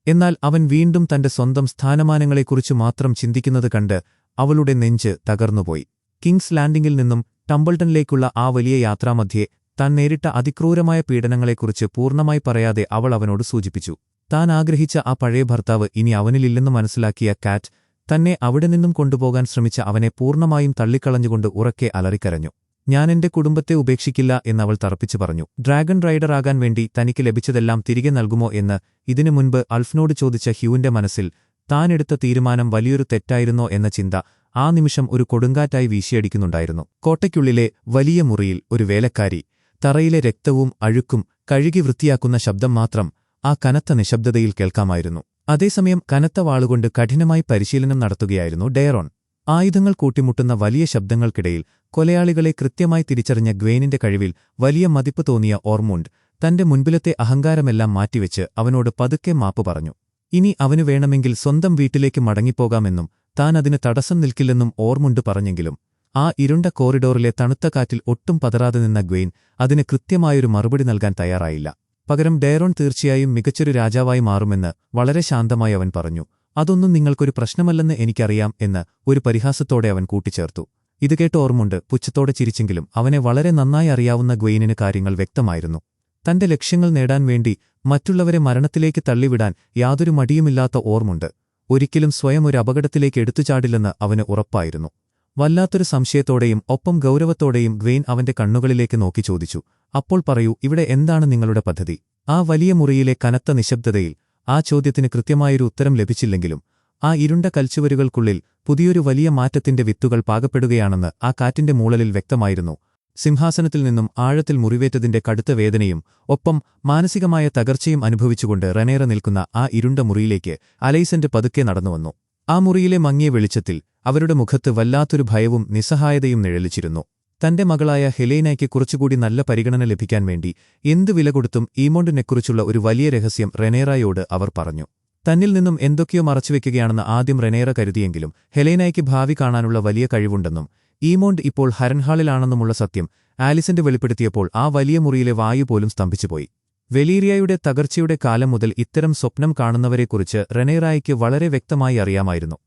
എന്നാൽ അവൻ വീണ്ടും തന്റെ സ്വന്തം സ്ഥാനമാനങ്ങളെക്കുറിച്ച് മാത്രം ചിന്തിക്കുന്നത് കണ്ട് അവളുടെ നെഞ്ച് തകർന്നുപോയി. കിങ്സ് ലാൻഡിംഗിൽ നിന്നും ടംബിൾട്ടണിലേക്കുള്ള ആ വലിയ യാത്രാമധ്യേ താൻ നേരിട്ട അതിക്രൂരമായ പീഡനങ്ങളെക്കുറിച്ച് പൂർണ്ണമായി പറയാതെ അവൾ അവനോട് സൂചിപ്പിച്ചു. താൻ ആഗ്രഹിച്ച ആ പഴയ ഭർത്താവ് ഇനി അവനിലില്ലെന്ന് മനസ്സിലാക്കിയ കാറ്റ് തന്നെ അവിടെ നിന്നും കൊണ്ടുപോകാൻ ശ്രമിച്ച അവനെ പൂർണ്ണമായും തള്ളിക്കളഞ്ഞുകൊണ്ട് ഉറക്കെ അലറിക്കരഞ്ഞു. ഞാനെന്റെ കുടുംബത്തെ ഉപേക്ഷിക്കില്ല എന്നവൾ തറപ്പിച്ചു പറഞ്ഞു. ഡ്രാഗൺ റൈഡറാകാൻ വേണ്ടി തനിക്ക് ലഭിച്ചതെല്ലാം തിരികെ നൽകുമോ എന്ന് ഇതിനു മുൻപ് അൽഫിനോട് ചോദിച്ച ഹ്യൂവിന്റെ മനസ്സിൽ താനെടുത്ത തീരുമാനം വലിയൊരു തെറ്റായിരുന്നോ എന്ന ചിന്ത ആ നിമിഷം ഒരു കൊടുങ്കാറ്റായി വീശിയടിക്കുന്നുണ്ടായിരുന്നു. കോട്ടയ്ക്കുള്ളിലെ വലിയ മുറിയിൽ ഒരു വേലക്കാരി തറയിലെ രക്തവും അഴുക്കും കഴുകി വൃത്തിയാക്കുന്ന ശബ്ദം മാത്രം ആ കനത്ത നിശബ്ദതയിൽ കേൾക്കാമായിരുന്നു. അതേസമയം കനത്ത വാളുകൊണ്ട് കഠിനമായി പരിശീലനം നടത്തുകയായിരുന്നു ഡെയറോൺ. ആയുധങ്ങൾ കൂട്ടിമുട്ടുന്ന വലിയ ശബ്ദങ്ങൾക്കിടയിൽ കൊലയാളികളെ കൃത്യമായി തിരിച്ചറിഞ്ഞ ഗ്വെയ്നിന്റെ കഴിവിൽ വലിയ മതിപ്പ് തോന്നിയ ഓർമുണ്ട് തന്റെ മുൻപിലത്തെ അഹങ്കാരമെല്ലാം മാറ്റിവെച്ച് അവനോട് പതുക്കെ മാപ്പ് പറഞ്ഞു. ഇനി അവനു വേണമെങ്കിൽ സ്വന്തം വീട്ടിലേക്ക് മടങ്ങിപ്പോകാമെന്നും താൻ അതിന് തടസ്സം നിൽക്കില്ലെന്നും ഓർമുണ്ട് പറഞ്ഞെങ്കിലും ആ ഇരുണ്ട കോറിഡോറിലെ തണുത്ത കാറ്റിൽ ഒട്ടും പതറാതെ നിന്ന ഗ്വെയ്ൻ അതിന് കൃത്യമായൊരു മറുപടി നൽകാൻ തയ്യാറായില്ല. പകരം ഡെയറോൺ തീർച്ചയായും മികച്ചൊരു രാജാവായി മാറുമെന്ന് വളരെ ശാന്തമായി അവൻ പറഞ്ഞു. അതൊന്നും നിങ്ങൾക്കൊരു പ്രശ്നമല്ലെന്ന് എനിക്കറിയാം എന്ന് ഒരു പരിഹാസത്തോടെ അവൻ കൂട്ടിച്ചേർത്തു. ഇത് കേട്ട് ഓർമുണ്ട് പുച്ഛത്തോടെ ചിരിച്ചെങ്കിലും അവനെ വളരെ നന്നായി അറിയാവുന്ന ഗ്വെയ്നിന് കാര്യങ്ങൾ വ്യക്തമായിരുന്നു. തന്റെ ലക്ഷ്യങ്ങൾ നേടാൻ വേണ്ടി മറ്റുള്ളവരെ മരണത്തിലേക്ക് തള്ളിവിടാൻ യാതൊരു മടിയുമില്ലാത്ത ഓർമുണ്ട് ഒരിക്കലും സ്വയം ഒരു അപകടത്തിലേക്ക് എടുത്തുചാടില്ലെന്ന് അവന് ഉറപ്പായിരുന്നു. വല്ലാത്തൊരു സംശയത്തോടെയും ഒപ്പം ഗൗരവത്തോടെയും ഗ്വെയ്ൻ അവന്റെ കണ്ണുകളിലേക്ക് നോക്കി ചോദിച്ചു, അപ്പോൾ പറയൂ, ഇവിടെ എന്താണ് നിങ്ങളുടെ പദ്ധതി? ആ വലിയ മുറിയിലെ കനത്ത നിശബ്ദതയിൽ ആ ചോദ്യത്തിന് കൃത്യമായൊരു ഉത്തരം ലഭിച്ചില്ലെങ്കിലും ആ ഇരുണ്ട കൽച്ചുവരുകൾക്കുള്ളിൽ പുതിയൊരു വലിയ മാറ്റത്തിന്റെ വിത്തുകൾ പാകപ്പെടുകയാണെന്ന് ആ കാറ്റിന്റെ മൂളലിൽ വ്യക്തമായിരുന്നു. സിംഹാസനത്തിൽ നിന്നും ആഴത്തിൽ മുറിവേറ്റതിന്റെ കടുത്ത വേദനയും ഒപ്പം മാനസികമായ തകർച്ചയും അനുഭവിച്ചുകൊണ്ട് റെനേറ നിൽക്കുന്ന ആ ഇരുണ്ട മുറിയിലേക്ക് അലൈസന്റ് പതുക്കെ നടന്നുവന്നു. ആ മുറിയിലെ മങ്ങിയ വെളിച്ചത്തിൽ അവരുടെ മുഖത്ത് വല്ലാത്തൊരു ഭയവും നിസ്സഹായതയും നിഴലിച്ചിരുന്നു. തന്റെ മകളായ ഹെലേനയ്ക്ക് കുറച്ചുകൂടി നല്ല പരിഗണന ലഭിക്കാൻ വേണ്ടി എന്തു വില കൊടുത്തും ഈമോണ്ടിനെക്കുറിച്ചുള്ള ഒരു വലിയ രഹസ്യം റെനേറയോട് അവർ പറഞ്ഞു. തന്നിൽ നിന്നും എന്തൊക്കെയോ മറച്ചുവെക്കുകയാണെന്ന് ആദ്യം റെനേറ കരുതിയെങ്കിലും ഹെലേനയ്ക്ക് ഭാവി കാണാനുള്ള വലിയ കഴിവുണ്ടെന്നും ഈമോണ്ട് ഇപ്പോൾ ഹരൻഹാളിലാണെന്നുമുള്ള സത്യം ആലിസന്റ് വെളിപ്പെടുത്തിയപ്പോൾ ആ വലിയ മുറിയിലെ വായു പോലും സ്തംഭിച്ചുപോയി. വെലീരിയയുടെ തകർച്ചയുടെ കാലം മുതൽ ഇത്തരം സ്വപ്നം കാണുന്നവരെക്കുറിച്ച് റെനേറായ്ക്ക് വളരെ വ്യക്തമായി അറിയാമായിരുന്നു.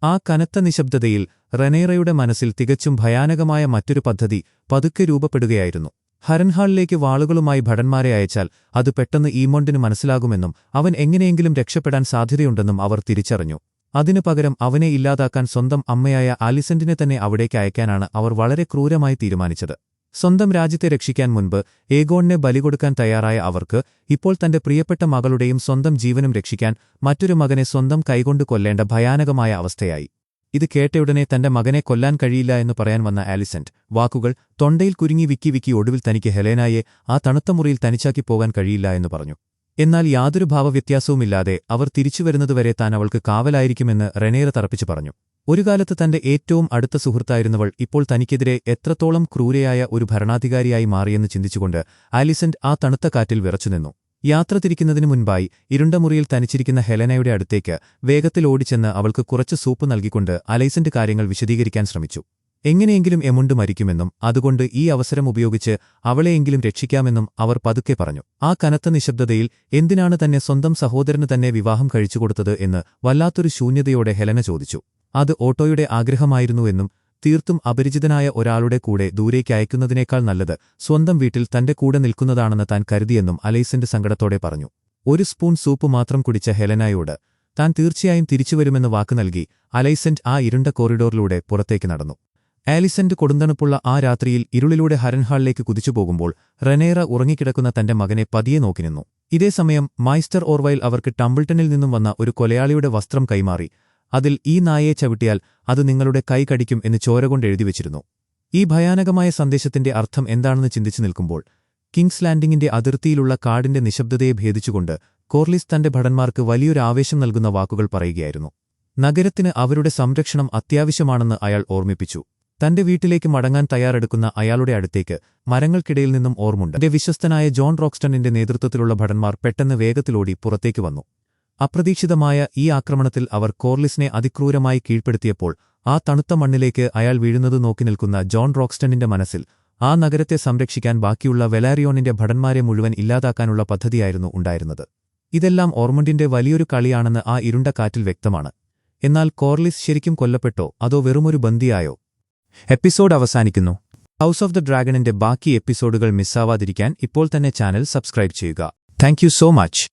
ആ കനത്ത നിശബ്ദതയിൽ റെനേറയുടെ മനസ്സിൽ തികച്ചും ഭയാനകമായ മറ്റൊരു പദ്ധതി പതുക്കെ രൂപപ്പെടുകയായിരുന്നു. ഹരൻഹാളിലേക്ക് വാളുകളുമായി ഭടന്മാരെ അയച്ചാൽ അത് പെട്ടെന്ന് ഈമോണ്ടിന് മനസ്സിലാകുമെന്നും അവൻ എങ്ങനെയെങ്കിലും രക്ഷപ്പെടാൻ സാധ്യതയുണ്ടെന്നും അവർ തിരിച്ചറിഞ്ഞു. അതിനു പകരം അവനെ ഇല്ലാതാക്കാൻ സ്വന്തം അമ്മയായ ആലിസന്റിനെ തന്നെ അവിടേക്ക് അയക്കാനാണ് അവർ വളരെ ക്രൂരമായി തീരുമാനിച്ചത്. സ്വന്തം രാജ്യത്തെ രക്ഷിക്കാൻ മുൻപ് ഏഗോണിനെ ബലികൊടുക്കാൻ തയ്യാറായ അവർക്ക് ഇപ്പോൾ തന്റെ പ്രിയപ്പെട്ട മകളുടെയും സ്വന്തം ജീവനും രക്ഷിക്കാൻ മറ്റൊരു മകനെ സ്വന്തം കൈകൊണ്ട് കൊല്ലേണ്ട ഭയാനകമായ അവസ്ഥയായി. ഇത് കേട്ടയുടനെ തന്റെ മകനെ കൊല്ലാൻ കഴിയില്ല എന്ന് പറയാൻ വന്ന ആലിസന്റ് വാക്കുകൾ തൊണ്ടയിൽ കുരുങ്ങി വിക്കി ഒടുവിൽ തനിക്ക് ഹെലേനയെ ആ തണുത്ത മുറിയിൽ തനിച്ചാക്കി പോകാൻ കഴിയില്ല എന്ന് പറഞ്ഞു. എന്നാൽ യാതൊരു ഭാവവ്യത്യാസവുമില്ലാതെ അവർ തിരിച്ചുവരുന്നതുവരെ താൻ അവൾക്ക് കാവലായിരിക്കുമെന്ന് റെനേറ തറപ്പിച്ചു പറഞ്ഞു. ഒരു കാലത്ത് തന്റെ ഏറ്റവും അടുത്ത സുഹൃത്തായിരുന്നവൾ ഇപ്പോൾ തനിക്കെതിരെ എത്രത്തോളം ക്രൂരയായ ഒരു ഭരണാധികാരിയായി മാറിയെന്ന് ചിന്തിച്ചുകൊണ്ട് ആലിസന്റ് ആ തണുത്ത കാറ്റിൽ വിറച്ചുനിന്നു. യാത്ര തിരിക്കുന്നതിനു മുൻപായി ഇരുണ്ട മുറിയിൽ തനിച്ചിരിക്കുന്ന ഹെലനയുടെ അടുത്തേക്ക് വേഗത്തിൽ ഓടിച്ചെന്ന് അവൾക്ക് കുറച്ച് സൂപ്പ് നൽകിക്കൊണ്ട് അലൈസന്റ് കാര്യങ്ങൾ വിശദീകരിക്കാൻ ശ്രമിച്ചു. എങ്ങനെയെങ്കിലും എമുണ്ട് മരിക്കുമെന്നും അതുകൊണ്ട് ഈ അവസരം ഉപയോഗിച്ച് അവളെയെങ്കിലും രക്ഷിക്കാമെന്നും അവർ പതുക്കെ പറഞ്ഞു. ആ കനത്ത നിശബ്ദതയിൽ എന്തിനാണ് തന്നെ സ്വന്തം സഹോദരന് തന്നെ വിവാഹം കഴിച്ചുകൊടുത്തത് എന്ന് വല്ലാത്തൊരു ശൂന്യതയോടെ ഹെലന ചോദിച്ചു. അത് ഓട്ടോയുടെ ആഗ്രഹമായിരുന്നുവെന്നും തീർത്തും അപരിചിതനായ ഒരാളുടെ കൂടെ ദൂരേക്ക് അയക്കുന്നതിനേക്കാൾ നല്ലത് സ്വന്തം വീട്ടിൽ തന്റെ കൂടെ നിൽക്കുന്നതാണെന്ന് താൻ കരുതിയെന്നും അലൈസന്റ് സങ്കടത്തോടെ പറഞ്ഞു. ഒരു സ്പൂൺ സൂപ്പ് മാത്രം കുടിച്ച ഹെലനയോട് താൻ തീർച്ചയായും തിരിച്ചുവരുമെന്ന് വാക്ക് നൽകി അലൈസന്റ് ആ ഇരുണ്ട കോറിഡോറിലൂടെ പുറത്തേക്ക് നടന്നു. ആലിസന്റ് കൊടുന്തണുപ്പുള്ള ആ രാത്രിയിൽ ഇരുളിലൂടെ ഹരൻഹാളിലേക്ക് കുതിച്ചുപോകുമ്പോൾ റെനേറ ഉറങ്ങിക്കിടക്കുന്ന തന്റെ മകനെ പതിയെ നോക്കി നിന്നു. ഇതേസമയം മാസ്റ്റർ ഓർവൈൽ അവർക്ക് ടംബിൾട്ടണിൽ നിന്നും വന്ന ഒരു കൊലയാളിയുടെ വസ്ത്രം കൈമാറി അതിൽ ഈ നായയെ ചവിട്ടിയാൽ അത് നിങ്ങളുടെ കൈ കടിക്കും എന്ന് ചോരകൊണ്ട് എഴുതിവെച്ചിരുന്നു. ഈ ഭയാനകമായ സന്ദേശത്തിന്റെ അർത്ഥം എന്താണെന്ന് ചിന്തിച്ചു നിൽക്കുമ്പോൾ കിങ്സ് ലാൻഡിംഗിന്റെ അതിർത്തിയിലുള്ള കാടിന്റെ നിശബ്ദതയെ ഭേദിച്ചുകൊണ്ട് കോർലിസ് തന്റെ ഭടന്മാർക്ക് വലിയൊരു ആവേശം നൽകുന്ന വാക്കുകൾ പറയുകയായിരുന്നു. നഗരത്തിന് അവരുടെ സംരക്ഷണം അത്യാവശ്യമാണെന്ന് അയാൾ ഓർമ്മിപ്പിച്ചു. തന്റെ വീട്ടിലേക്ക് മടങ്ങാൻ തയ്യാറെടുക്കുന്ന അയാളുടെ അടുത്തേക്ക് മരങ്ങൾക്കിടയിൽ നിന്നും ഓർമുണ്ട് തന്റെ വിശ്വസ്തനായ ജോൺ റോക്സ്റ്റണിന്റെ നേതൃത്വത്തിലുള്ള ഭടന്മാർ പെട്ടെന്ന് വേഗത്തിലോടി പുറത്തേക്ക് വന്നു. അപ്രതീക്ഷിതമായ ഈ ആക്രമണത്തിൽ അവർ കോർലിസിനെ അതിക്രൂരമായി കീഴ്പ്പെടുത്തിയപ്പോൾ ആ തണുത്ത മണ്ണിലേക്ക് അയാൾ വീഴുന്നത് നോക്കി നിൽക്കുന്ന ജോൺ റോക്സ്റ്റണിന്റെ മനസ്സിൽ ആ നഗരത്തെ സംരക്ഷിക്കാൻ ബാക്കിയുള്ള വെലാരിയോണിന്റെ ഭടന്മാരെ മുഴുവൻ ഇല്ലാതാക്കാനുള്ള പദ്ധതിയായിരുന്നു ഉണ്ടായിരുന്നത്. ഇതെല്ലാം ഓർമുണ്ടിന്റെ വലിയൊരു കളിയാണെന്ന് ആ ഇരുണ്ട കാറ്റിൽ വ്യക്തമാണ്. എന്നാൽ കോർലിസ് ശരിക്കും കൊല്ലപ്പെട്ടോ അതോ വെറുമൊരു ബന്ദിയായോ? എപ്പിസോഡ് അവസാനിക്കുന്നു. ഹൗസ് ഓഫ് ദ ഡ്രാഗണിന്റെ ബാക്കി എപ്പിസോഡുകൾ മിസ്സാവാതിരിക്കാൻ ഇപ്പോൾ തന്നെ ചാനൽ സബ്സ്ക്രൈബ് ചെയ്യുക. Thank you so much.